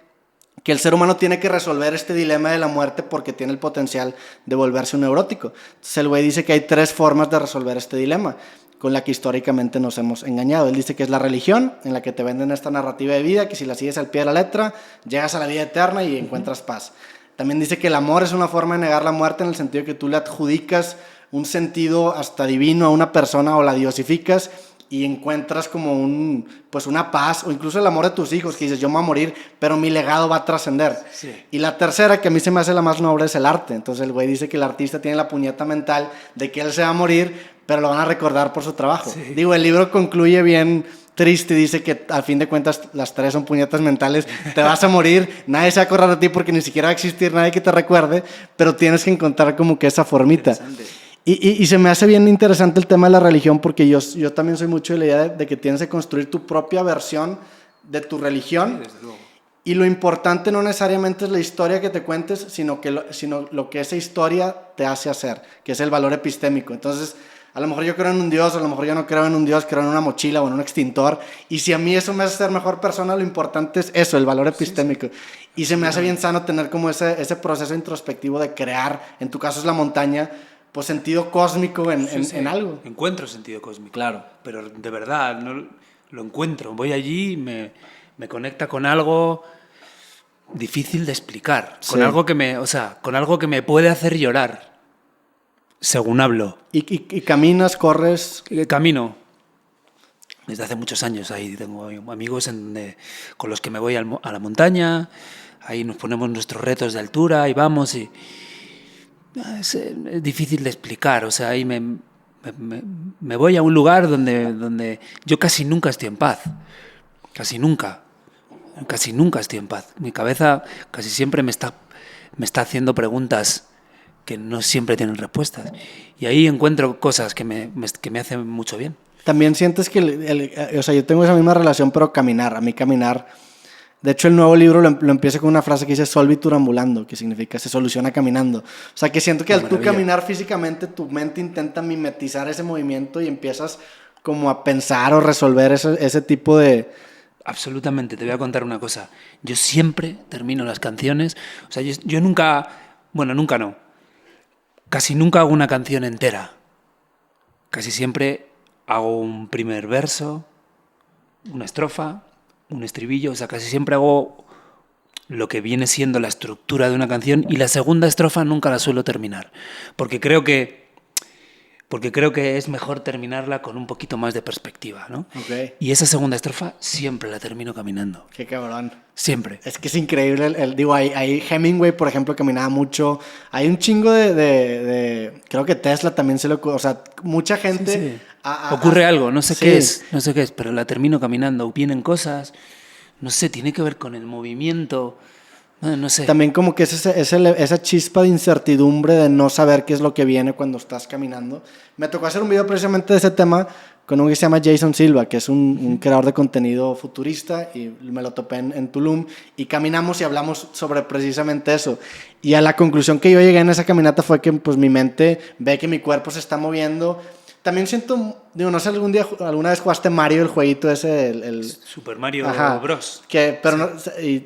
el ser humano tiene que resolver este dilema de la muerte porque tiene el potencial de volverse un neurótico. Entonces el güey dice que hay 3 formas de resolver este dilema con la que históricamente nos hemos engañado. Él dice que es la religión, en la que te venden esta narrativa de vida, que si la sigues al pie de la letra, llegas a la vida eterna y encuentras paz. También dice que el amor es una forma de negar la muerte en el sentido de que tú le adjudicas un sentido hasta divino a una persona o la diosificas y encuentras como una paz, o incluso el amor de tus hijos, que dices, yo me voy a morir, pero mi legado va a trascender. Sí. Y la tercera, que a mí se me hace la más noble, es el arte. Entonces el güey dice que el artista tiene la puñeta mental de que él se va a morir, pero lo van a recordar por su trabajo. Sí. Digo, el libro concluye bien triste y dice que al fin de cuentas las 3 son puñetas mentales, te vas a morir, nadie se va a acordar de ti porque ni siquiera va a existir nadie que te recuerde, pero tienes que encontrar como que esa formita. Y se me hace bien interesante el tema de la religión porque yo también soy mucho de la idea de que tienes que construir tu propia versión de tu religión. Sí, desde luego. Y lo importante no necesariamente es la historia que te cuentes, sino lo que esa historia te hace hacer, que es el valor epistémico. Entonces, a lo mejor yo creo en un Dios, a lo mejor yo no creo en un Dios, creo en una mochila o en un extintor. Y si a mí eso me hace ser mejor persona, lo importante es eso, el valor epistémico. Y se me hace bien sano tener como ese proceso introspectivo de crear, en tu caso es la montaña, pues sentido cósmico en algo. Encuentro sentido cósmico. Claro. Pero de verdad, no lo encuentro. Voy allí y me conecta con algo difícil de explicar. Sí. Con algo que me puede hacer llorar, según hablo. ¿Y caminas, corres? Camino. Desde hace muchos años ahí tengo amigos con los que me voy a la montaña, ahí nos ponemos nuestros retos de altura y vamos y... Es difícil de explicar, o sea, ahí me voy a un lugar donde yo casi nunca estoy en paz, casi nunca estoy en paz. Mi cabeza casi siempre me está haciendo preguntas que no siempre tienen respuestas. Y ahí encuentro cosas que me hacen mucho bien. También sientes que, o sea, yo tengo esa misma relación, pero a mí caminar... De hecho, el nuevo libro lo empieza con una frase que dice solvitur ambulando, que significa se soluciona caminando. O sea, que siento que al tú caminar físicamente, tu mente intenta mimetizar ese movimiento y empiezas como a pensar o resolver ese tipo de... Absolutamente, te voy a contar una cosa. Yo siempre termino las canciones, o sea, yo nunca, bueno, nunca no, casi nunca hago una canción entera. Casi siempre hago un primer verso, una estrofa, un estribillo, o sea, casi siempre hago lo que viene siendo la estructura de una canción y la segunda estrofa nunca la suelo terminar, porque creo que es mejor terminarla con un poquito más de perspectiva, ¿no? Okay. Y esa segunda estrofa siempre la termino caminando. Qué cabrón. Siempre. Es que es increíble. Digo, hay Hemingway, por ejemplo, caminaba mucho. Hay un chingo de creo que Tesla también se lo... O sea, mucha gente... Sí. Ocurre algo, no sé qué es, pero la termino caminando. Vienen cosas, no sé, tiene que ver con el movimiento... No sé. También como que es esa chispa de incertidumbre de no saber qué es lo que viene cuando estás caminando. Me tocó hacer un video precisamente de ese tema con un que se llama Jason Silva, que es un creador de contenido futurista, y me lo topé en Tulum, y caminamos y hablamos sobre precisamente eso. Y a la conclusión que yo llegué en esa caminata fue que pues mi mente ve que mi cuerpo se está moviendo. También siento, digo, no sé, alguna vez jugaste Mario, el jueguito ese, el Super Mario Bros. Pero sí.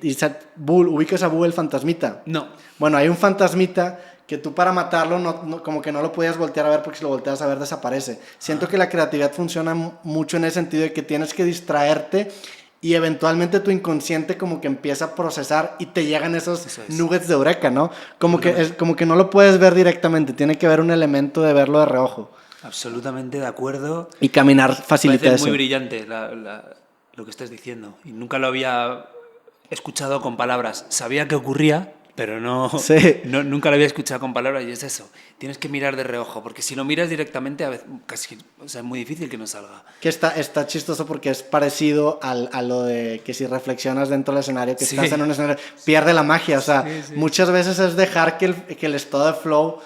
¿Ubicas a Boo el fantasmita? No. Bueno, hay un fantasmita que tú para matarlo como que no lo podías voltear a ver, porque si lo volteas a ver desaparece. Siento que la creatividad funciona mucho en ese sentido de que tienes que distraerte y eventualmente tu inconsciente como que empieza a procesar y te llegan esos nuggets de eureka, ¿no? Como que no lo puedes ver directamente, tiene que haber un elemento de verlo de reojo. Absolutamente de acuerdo. Y caminar facilita eso. Es muy brillante lo que estás diciendo. Y nunca lo había escuchado con palabras. Sabía que ocurría, pero nunca lo había escuchado con palabras. Y es eso. Tienes que mirar de reojo, porque si lo miras directamente, a veces casi, o sea, es muy difícil que no salga. Que está chistoso porque es parecido a lo de que si reflexionas dentro del escenario, que estás en un escenario, pierde la magia. O sea, muchas veces es dejar que el estado de flow...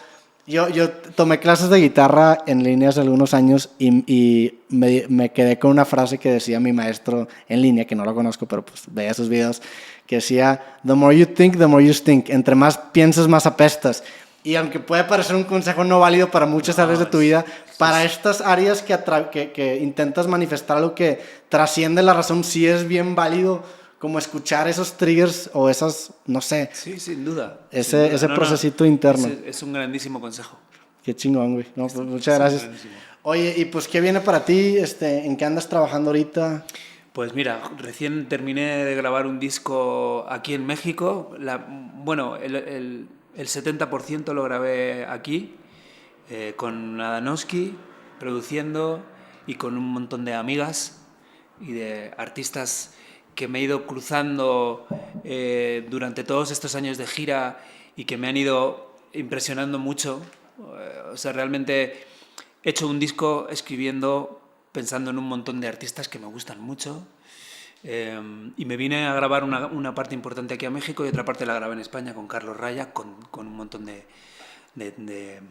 Yo tomé clases de guitarra en línea hace algunos años y me quedé con una frase que decía mi maestro en línea, que no lo conozco, pero pues veía sus videos, que decía, the more you think, the more you stink. Entre más piensas, más apestas. Y aunque puede parecer un consejo no válido para muchas áreas de tu vida, para estas áreas que intentas manifestar algo que trasciende la razón, sí es bien válido como escuchar esos triggers o esas, no sé. Sí, sin duda. Ese procesito interno. Es un grandísimo consejo. Qué chingón, güey. No, pues muchas gracias. Oye, ¿y pues qué viene para ti? ¿En qué andas trabajando ahorita? Pues mira, recién terminé de grabar un disco aquí en México. El 70% lo grabé aquí, con Adanowski, produciendo, y con un montón de amigas y de artistas que me he ido cruzando durante todos estos años de gira y que me han ido impresionando mucho. O sea, realmente he hecho un disco escribiendo, pensando en un montón de artistas que me gustan mucho. Y me vine a grabar una parte importante aquí a México y otra parte la grabé en España con Carlos Raya, con un montón de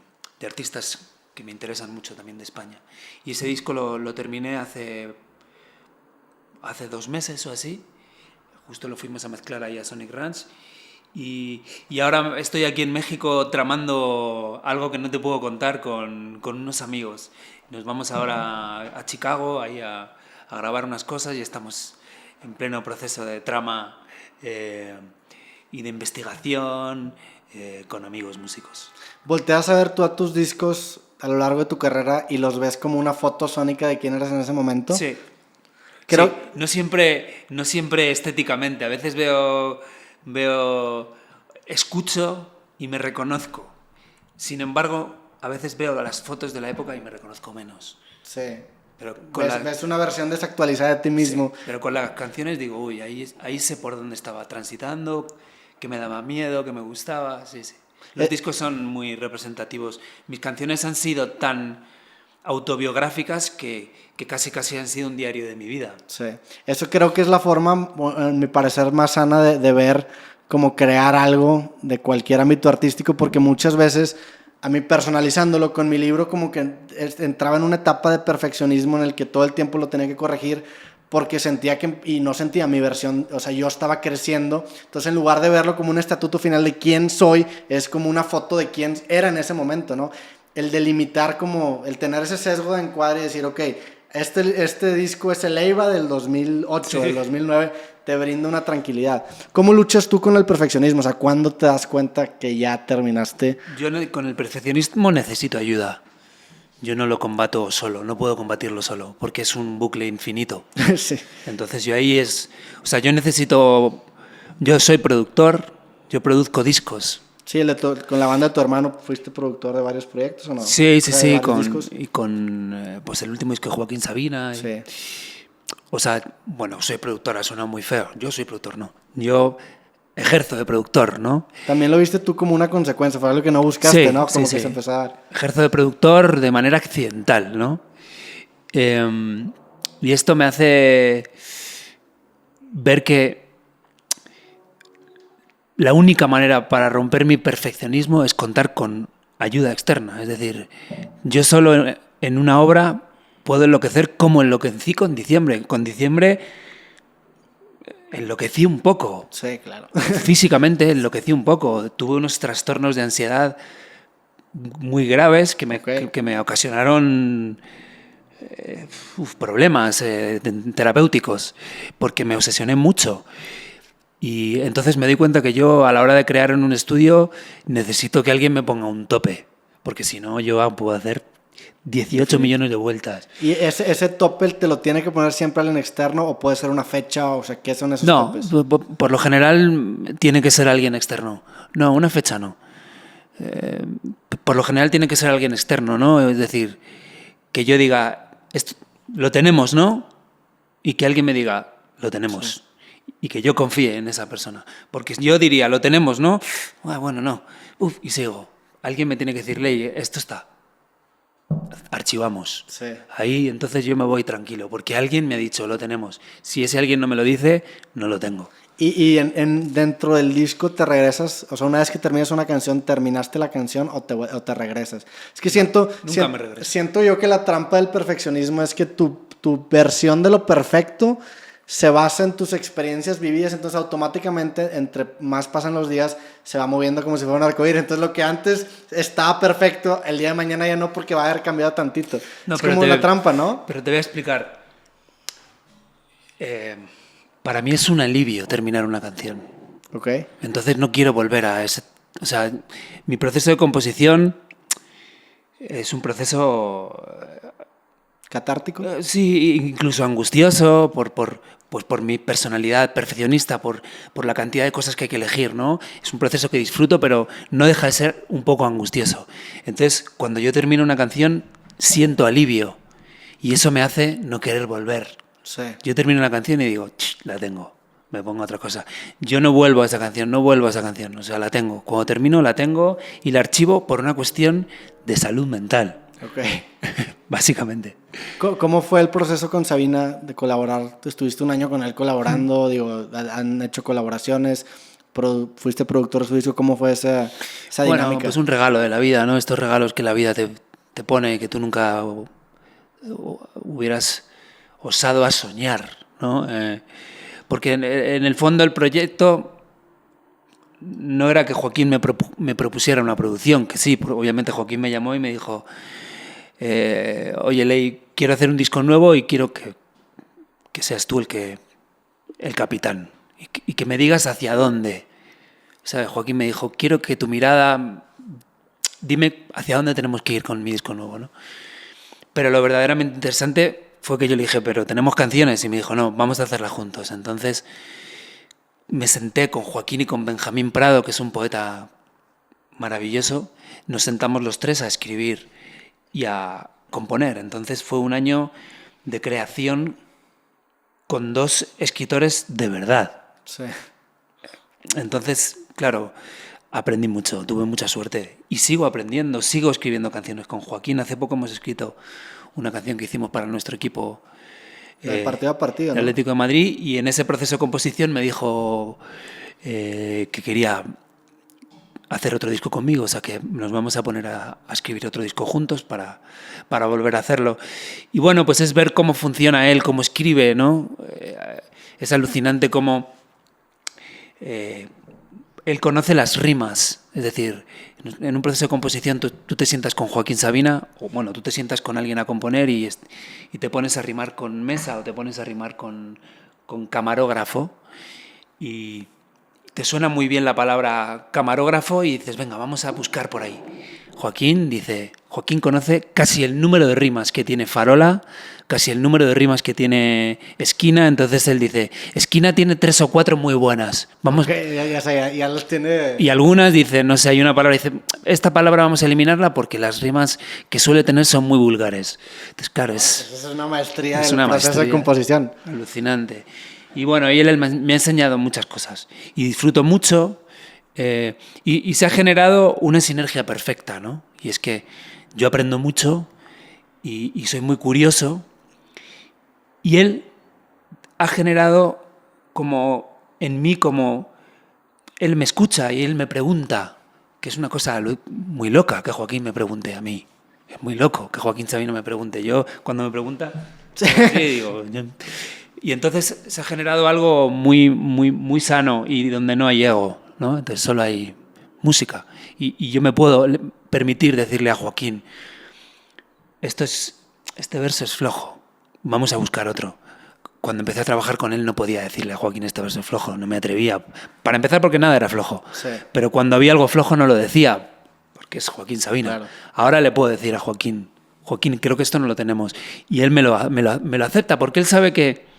artistas que me interesan mucho también de España. Y ese disco lo terminé hace 2 meses o así. Justo lo fuimos a mezclar ahí a Sonic Ranch. Y ahora estoy aquí en México tramando algo que no te puedo contar con unos amigos. Nos vamos ahora a Chicago ahí a grabar unas cosas y estamos en pleno proceso de trama y de investigación con amigos músicos. ¿Volteas a ver tú a tus discos a lo largo de tu carrera y los ves como una foto sónica de quién eres en ese momento? Sí. Sí, no siempre estéticamente. A veces escucho y me reconozco. Sin embargo, a veces veo las fotos de la época y me reconozco menos. Sí. Pero ves una versión desactualizada de ti mismo. Sí, pero con las canciones digo, uy, ahí sé por dónde estaba transitando, que me daba miedo, que me gustaba, sí, sí. Los discos son muy representativos. Mis canciones han sido tan autobiográficas que casi han sido un diario de mi vida. Sí, eso creo que es la forma, en mi parecer, más sana de ver cómo crear algo de cualquier ámbito artístico, porque muchas veces, a mí personalizándolo con mi libro, como que entraba en una etapa de perfeccionismo en el que todo el tiempo lo tenía que corregir, porque sentía que, y no sentía mi versión, o sea, yo estaba creciendo, entonces en lugar de verlo como un estatuto final de quién soy, es como una foto de quién era en ese momento, ¿no? El delimitar como, el tener ese sesgo de encuadre y decir, ok, este disco es el Eiva del 2008, sí, del 2009, te brinda una tranquilidad. ¿Cómo luchas tú con el perfeccionismo? O sea, ¿cuándo te das cuenta que ya terminaste? Yo con el perfeccionismo necesito ayuda. Yo no lo combato solo, no puedo combatirlo solo, porque es un bucle infinito. Sí. Entonces yo ahí o sea, yo soy productor, yo produzco discos. Sí, con la banda de tu hermano fuiste productor de varios proyectos, ¿o no? Sí, Y con pues el último disco de Joaquín Sabina. Sí. O sea, bueno, soy productor, ha sonado muy feo. Yo soy productor, no. Yo ejerzo de productor, ¿no? También lo viste tú como una consecuencia, fue algo que no buscaste, sí, ¿no? Como sí, que se empezó a dar. Ejerzo de productor de manera accidental, ¿no? Y esto me hace ver que la única manera para romper mi perfeccionismo es contar con ayuda externa. Es decir, yo solo en una obra puedo enloquecer como enloquecí con diciembre. Con diciembre enloquecí un poco. Sí, claro. Físicamente enloquecí un poco. Tuve unos trastornos de ansiedad muy graves que me ocasionaron problemas terapéuticos, porque me obsesioné mucho. Y entonces me di cuenta que yo, a la hora de crear en un estudio, necesito que alguien me ponga un tope, porque si no yo puedo hacer 18 millones de vueltas. ¿Y ese tope te lo tiene que poner siempre alguien externo o puede ser una fecha? O sea, ¿qué son esos topes? No, por lo general tiene que ser alguien externo. No, una fecha no. Por lo general tiene que ser alguien externo, ¿no? Es decir, que yo diga, lo tenemos, ¿no? Y que alguien me diga, lo tenemos. Sí. Y que yo confíe en esa persona. Porque yo diría, lo tenemos, ¿no? Bueno, no. Y sigo. Alguien me tiene que decir, Ley, esto está. Archivamos. Sí. Ahí entonces yo me voy tranquilo, porque alguien me ha dicho, lo tenemos. Si ese alguien no me lo dice, no lo tengo. ¿Y dentro del disco te regresas? O sea, una vez que terminas una canción, ¿terminaste la canción o te regresas? Es que siento yo que la trampa del perfeccionismo es que tu versión de lo perfecto se basa en tus experiencias vividas, entonces automáticamente, entre más pasan los días, se va moviendo como si fuera un arcoíris. Entonces lo que antes estaba perfecto, el día de mañana ya no, porque va a haber cambiado tantito. No, es como una trampa, ¿no? Pero te voy a explicar. Para mí es un alivio terminar una canción. Okay. Entonces no quiero volver a ese... O sea, mi proceso de composición es un proceso... ¿Catártico? Sí, incluso angustioso por mi personalidad perfeccionista, por la cantidad de cosas que hay que elegir, ¿no? Es un proceso que disfruto, pero no deja de ser un poco angustioso. Entonces, cuando yo termino una canción, siento alivio y eso me hace no querer volver. Sí. Yo termino una canción y digo, la tengo, me pongo a otra cosa. Yo no vuelvo a esa canción, o sea, la tengo. Cuando termino, la tengo y la archivo por una cuestión de salud mental. Okay. Básicamente. ¿Cómo fue el proceso con Sabina de colaborar? Estuviste un año con él colaborando, digo, han hecho colaboraciones, fuiste productor de su disco, ¿cómo fue esa dinámica? Bueno, pues un regalo de la vida, ¿no? Estos regalos que la vida te pone, que tú nunca hubieras osado a soñar, ¿no? Porque en el fondo el proyecto no era que Joaquín me propusiera una producción, que sí, obviamente Joaquín me llamó y me dijo, oye, Ley, quiero hacer un disco nuevo y quiero que seas tú el capitán y que me digas hacia dónde. ¿Sabes? Joaquín me dijo, quiero que tu mirada, dime hacia dónde tenemos que ir con mi disco nuevo, ¿no? Pero lo verdaderamente interesante fue que yo le dije, pero tenemos canciones, y me dijo, no, vamos a hacerlas juntos. Entonces me senté con Joaquín y con Benjamín Prado, que es un poeta maravilloso, nos sentamos los tres a escribir y a componer. Entonces fue un año de creación con dos escritores de verdad. Sí. Entonces, claro, aprendí mucho, tuve mucha suerte y sigo aprendiendo, sigo escribiendo canciones con Joaquín. Hace poco hemos escrito una canción que hicimos para nuestro equipo, Partido a partido, el ¿no? Atlético de Madrid, y en ese proceso de composición me dijo que quería hacer otro disco conmigo, o sea que nos vamos a poner a escribir otro disco juntos para volver a hacerlo. Y bueno, pues es ver cómo funciona él, cómo escribe, ¿no? Es alucinante cómo él conoce las rimas, es decir, en un proceso de composición tú te sientas con Joaquín Sabina, o bueno, tú te sientas con alguien a componer y te pones a rimar con mesa o te pones a rimar con camarógrafo y te suena muy bien la palabra camarógrafo y dices, venga, vamos a buscar por ahí. Joaquín conoce casi el número de rimas que tiene Farola, casi el número de rimas que tiene Esquina, entonces él dice, Esquina tiene 3 o 4 muy buenas. Vamos. Okay, ya los tiene. Y algunas dicen, no sé, hay una palabra, dice, esta palabra vamos a eliminarla porque las rimas que suele tener son muy vulgares. Entonces, claro, Eso es una maestría es del una proceso maestría de composición. alucinante. Y bueno, y él me ha enseñado muchas cosas. Y disfruto mucho. Y se ha generado una sinergia perfecta, ¿no? Y es que yo aprendo mucho y soy muy curioso. Y él ha generado como en mí, como él me escucha y él me pregunta, que es una cosa muy loca que Joaquín me pregunte a mí. Es muy loco que Joaquín Sabina me pregunte. Yo, cuando me pregunta, sí, digo... Y entonces se ha generado algo muy, muy, muy sano y donde no hay ego, ¿no? Entonces solo hay música. Y yo me puedo permitir decirle a Joaquín, este verso es flojo, vamos a buscar otro. Cuando empecé a trabajar con él no podía decirle a Joaquín este verso es flojo, no me atrevía. Para empezar porque nada era flojo. Sí. Pero cuando había algo flojo no lo decía, porque es Joaquín Sabina. Claro. Ahora le puedo decir a Joaquín, creo que esto no lo tenemos. Y él me lo acepta porque él sabe que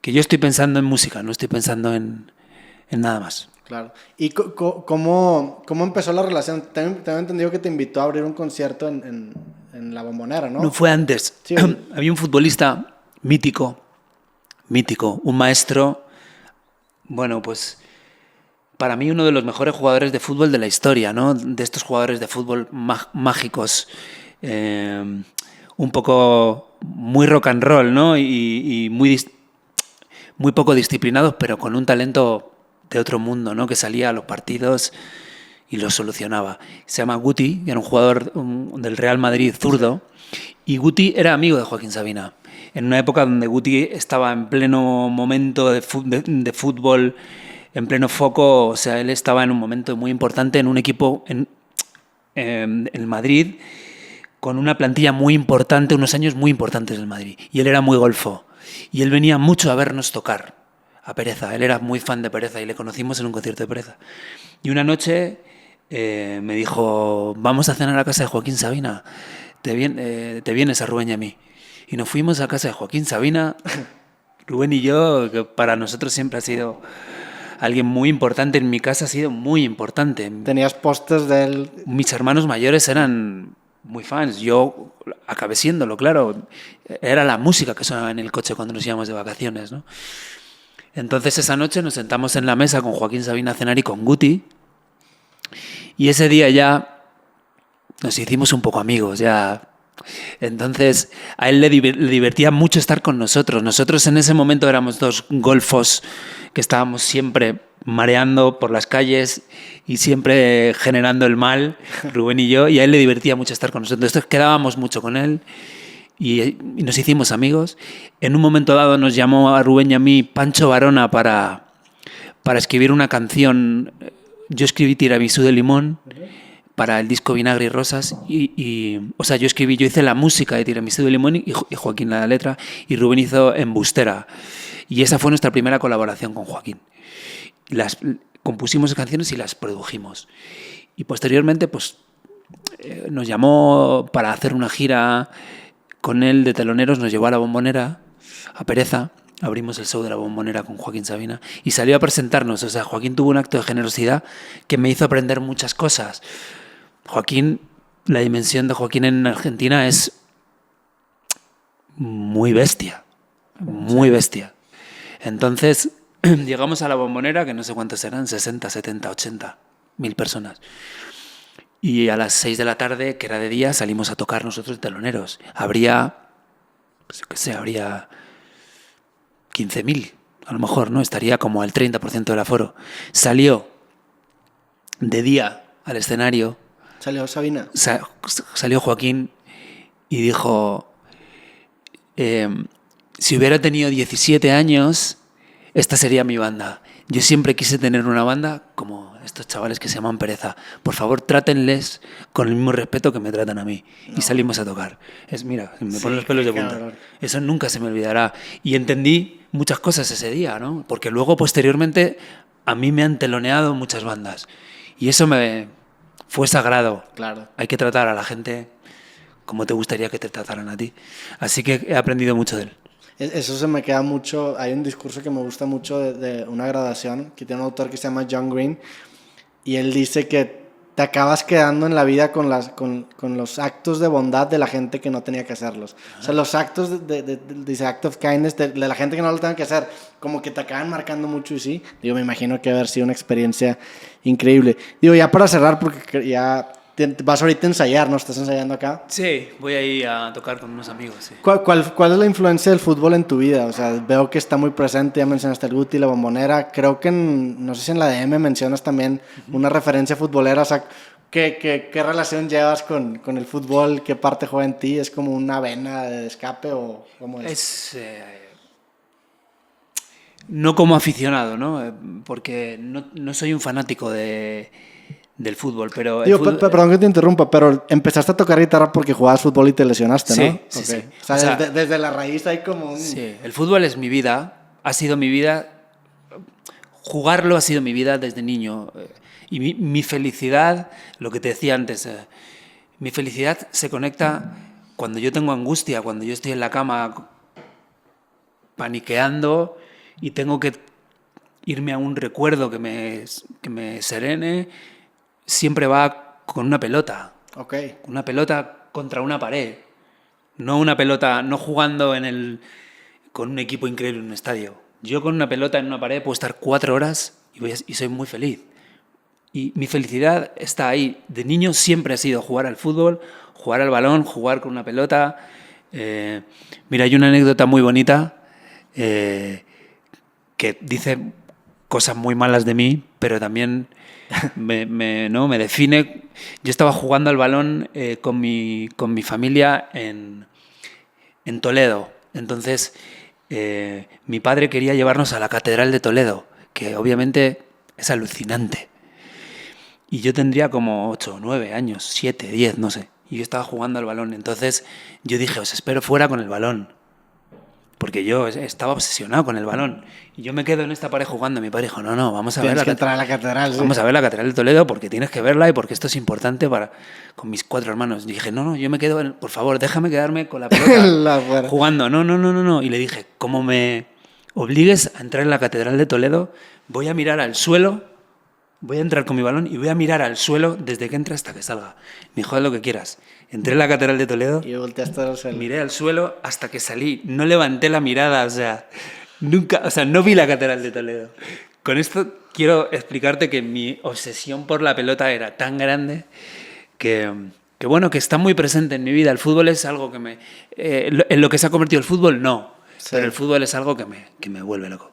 yo estoy pensando en música, no estoy pensando en nada más. Claro. ¿Y cómo empezó la relación? Tengo entendido que te invitó a abrir un concierto en La Bombonera, ¿no? No fue antes. Sí. Había un futbolista mítico, un maestro, bueno, pues para mí uno de los mejores jugadores de fútbol de la historia, ¿no? De estos jugadores de fútbol mágicos, un poco muy rock and roll, ¿no? Y muy poco disciplinados, pero con un talento de otro mundo, ¿no? Que salía a los partidos y los solucionaba. Se llama Guti, que era un jugador del Real Madrid zurdo, y Guti era amigo de Joaquín Sabina. En una época donde Guti estaba en pleno momento de fútbol, en pleno foco, o sea, él estaba en un momento muy importante en un equipo en Madrid, con una plantilla muy importante, unos años muy importantes del Madrid, y él era muy golfo. Y él venía mucho a vernos tocar, a Pereza. Él era muy fan de Pereza y le conocimos en un concierto de Pereza. Y una noche me dijo, vamos a cenar a casa de Joaquín Sabina, te vienes a Rubén y a mí. Y nos fuimos a casa de Joaquín Sabina, Rubén y yo, que para nosotros siempre ha sido alguien muy importante. En mi casa ha sido muy importante. ¿Tenías pósters de él? Mis hermanos mayores eran muy fans. Yo acabé siéndolo, claro. Era la música que sonaba en el coche cuando nos íbamos de vacaciones, ¿no? Entonces esa noche nos sentamos en la mesa con Joaquín Sabina a cenar y con Guti. Y ese día ya nos hicimos un poco amigos, ya. Entonces a él le divertía mucho estar con nosotros. Nosotros en ese momento éramos dos golfos que estábamos siempre mareando por las calles y siempre generando el mal, Rubén y yo, y a él le divertía mucho estar con nosotros. Entonces quedábamos mucho con él y nos hicimos amigos. En un momento dado nos llamó a Rubén y a mí Pancho Varona para escribir una canción. Yo escribí Tiramisú de limón para el disco Vinagre y Rosas o sea, yo hice la música de Tiramisú de limón y Joaquín la letra, y Rubén hizo Embustera, y esa fue nuestra primera colaboración con Joaquín. Compusimos canciones y las produjimos, y posteriormente pues nos llamó para hacer una gira con él de teloneros, nos llevó a La Bombonera, a Pereza. Abrimos el show de La Bombonera con Joaquín Sabina y salió a presentarnos. O sea, Joaquín tuvo un acto de generosidad que me hizo aprender muchas cosas. Joaquín, la dimensión de Joaquín en Argentina es muy bestia, muy bestia. Entonces, llegamos a la Bombonera, que no sé cuántos eran, 60, 70, 80 mil personas. Y a las 6 de la tarde, que era de día, salimos a tocar nosotros teloneros. Habría, pues yo qué sé, habría 15.000, a lo mejor, ¿no? Estaría como al 30% del aforo. Salió de día al escenario. Salió Sabina. Salió Joaquín y dijo, si hubiera tenido 17 años, esta sería mi banda. Yo siempre quise tener una banda como estos chavales que se llaman Pereza. Por favor, trátenles con el mismo respeto que me tratan a mí. No. Y salimos a tocar. Mira, me ponen los pelos de punta. Cabrón. Eso nunca se me olvidará. Y entendí muchas cosas ese día, ¿no? Porque luego, posteriormente, a mí me han teloneado muchas bandas. Y eso me fue sagrado. Claro. Hay que tratar a la gente como te gustaría que te trataran a ti. Así que he aprendido mucho de él. Eso se me queda mucho. Hay un discurso que me gusta mucho de una graduación que tiene un autor que se llama John Green, y él dice que te acabas quedando en la vida con los actos de bondad de la gente que no tenía que hacerlos. O sea, los actos dice act of kindness de la gente que no lo tenía que hacer, como que te acaban marcando mucho. Y sí, digo, me imagino que haber sido una experiencia increíble. Digo, ya para cerrar, porque ya vas ahorita a ensayar, ¿no? ¿Estás ensayando acá? Sí, voy a ir a tocar con unos amigos, sí. ¿Cuál es la influencia del fútbol en tu vida? O sea, veo que está muy presente, ya mencionaste el Guti, la Bombonera, creo que no sé si en la DM mencionas también una referencia futbolera, o sea, ¿qué relación llevas con el fútbol? ¿Qué parte juega en ti? ¿Es como una vena de escape o cómo es? No como aficionado, ¿no? Porque no soy un fanático del fútbol, pero... Digo, perdón que te interrumpa, pero empezaste a tocar guitarra porque jugabas fútbol y te lesionaste, ¿no? Sí, okay. Sí. O sea, desde la raíz hay como un... Sí, el fútbol es mi vida, ha sido mi vida, jugarlo ha sido mi vida desde niño. Y mi felicidad, lo que te decía antes, mi felicidad se conecta cuando yo tengo angustia, cuando yo estoy en la cama paniqueando y tengo que irme a un recuerdo que me serene. Siempre va con una pelota. Okay. Una pelota contra una pared. No una pelota, no jugando con un equipo increíble en un estadio. Yo con una pelota en una pared puedo estar 4 horas y soy muy feliz. Y mi felicidad está ahí. De niño siempre ha sido jugar al fútbol, jugar al balón, jugar con una pelota. Mira, hay una anécdota muy bonita que dice cosas muy malas de mí, pero también me define. Yo estaba jugando al balón con mi familia en Toledo. Entonces, mi padre quería llevarnos a la Catedral de Toledo, que obviamente es alucinante. Y yo tendría como 8, 9 años, 7, 10, no sé. Y yo estaba jugando al balón. Entonces yo dije, os espero fuera con el balón. Porque yo estaba obsesionado con el balón. Y yo me quedo en esta pared jugando. Mi padre dijo, no, vamos a ver la catedral. Vamos a ver la Catedral de Toledo porque tienes que verla y porque esto es importante con mis 4 hermanos. Y dije, no, yo me quedo, por favor, déjame quedarme con la pelota jugando. No. Y le dije, como me obligues a entrar en la Catedral de Toledo, voy a mirar al suelo, voy a entrar con mi balón y voy a mirar al suelo desde que entre hasta que salga. Me dijo, haz lo que quieras. Entré en la Catedral de Toledo, y volteaste al suelo. Miré al suelo hasta que salí. No levanté la mirada, no vi la Catedral de Toledo. Con esto quiero explicarte que mi obsesión por la pelota era tan grande que está muy presente en mi vida. El fútbol es algo que en lo que se ha convertido el fútbol, no. Sí. Pero el fútbol es algo que me vuelve loco.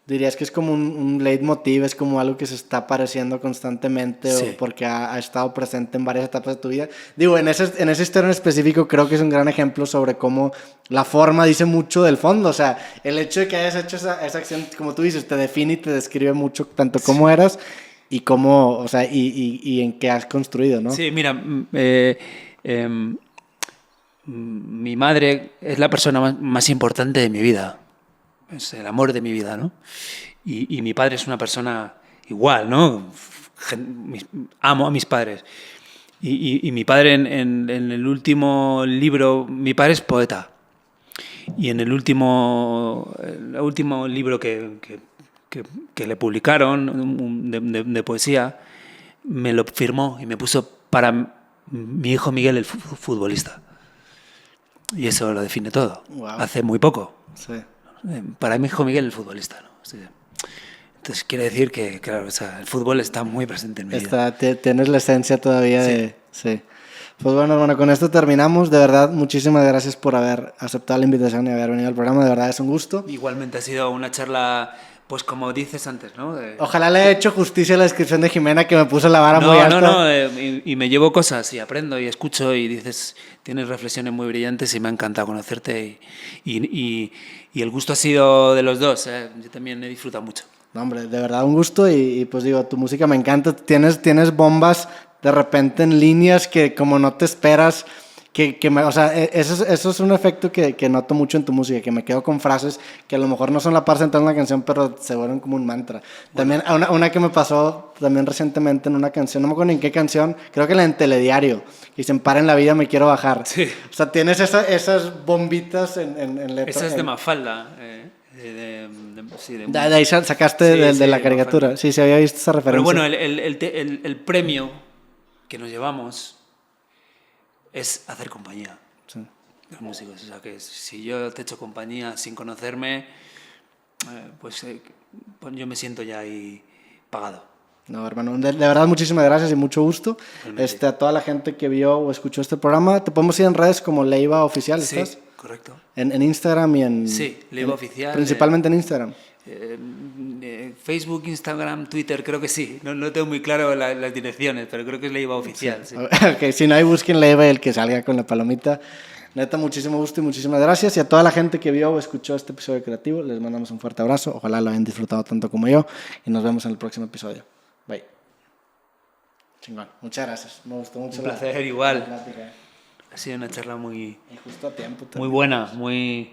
¿Dirías que es como un leitmotiv, es como algo que se está apareciendo constantemente sí. o porque ha estado presente en varias etapas de tu vida? Digo, en esa historia en específico creo que es un gran ejemplo sobre cómo la forma dice mucho del fondo. O sea, el hecho de que hayas hecho esa acción, como tú dices, te define y te describe mucho tanto cómo eras y cómo, o sea, y en qué has construido, ¿no? Sí, mira, mi madre es la persona más importante de mi vida. Es el amor de mi vida, ¿no? Y mi padre es una persona igual, ¿no? Amo a mis padres. Y mi padre en el último libro, mi padre es poeta. Y en el último libro que le publicaron de poesía, me lo firmó y me puso para mi hijo Miguel el futbolista. Y eso lo define todo. Wow. Hace muy poco. Sí. Para mi hijo Miguel el futbolista, ¿no? Sí. Entonces quiere decir que, claro, o sea, el fútbol está muy presente en mi vida. Tienes la esencia todavía Sí. de... Sí. Pues bueno, hermano, con esto terminamos. De verdad, muchísimas gracias por haber aceptado la invitación y haber venido al programa. De verdad, es un gusto. Igualmente ha sido una charla, pues como dices antes, ¿no? Ojalá le haya hecho justicia a la descripción de Jimena, que me puso la vara muy alta. No, y me llevo cosas y aprendo y escucho y dices, tienes reflexiones muy brillantes y me ha encantado conocerte y el gusto ha sido de los dos, ¿eh? Yo también he disfrutado mucho. No, hombre, de verdad un gusto y pues digo, tu música me encanta. Tienes bombas de repente en líneas que como no te esperas, o sea, eso es un efecto que noto mucho en tu música, que me quedo con frases que a lo mejor no son la parte central de una canción, pero se vuelven como un mantra. También una que me pasó también recientemente en una canción, no me acuerdo en qué canción, creo que en Telediario, que dicen, para en la vida, me quiero bajar. Sí. O sea, tienes esas bombitas en letra. Esa es de Mafalda. Sí, De ahí sacaste Sí, de la sí, caricatura. Mafalda. Sí, se había visto esa referencia. Pero bueno, el premio que nos llevamos es hacer compañía Sí. los músicos. O sea, que si yo te echo compañía sin conocerme, pues yo me siento ya ahí pagado. No, hermano, de verdad muchísimas gracias y mucho gusto. Realmente. A toda la gente que vio o escuchó este programa, te podemos ir en redes como Leiva Oficial, Sí, ¿estás? correcto. En Instagram y en... Sí, Leiva Oficial. Principalmente en Instagram. Facebook, Instagram, Twitter, creo que sí. No tengo muy claro las direcciones, pero creo que es Leiva Oficial. Sí. Ok, si no hay, busquen Leiva y el que salga con la palomita. Neta, muchísimo gusto y muchísimas gracias. Y a toda la gente que vio o escuchó este episodio creativo, les mandamos un fuerte abrazo. Ojalá lo hayan disfrutado tanto como yo. Y nos vemos en el próximo episodio. Bye. Chingón. Muchas gracias. Me gustó mucho. Un placer, igual. la plática. Ha sido una charla muy, Y justo a tiempo. muy buena, muy...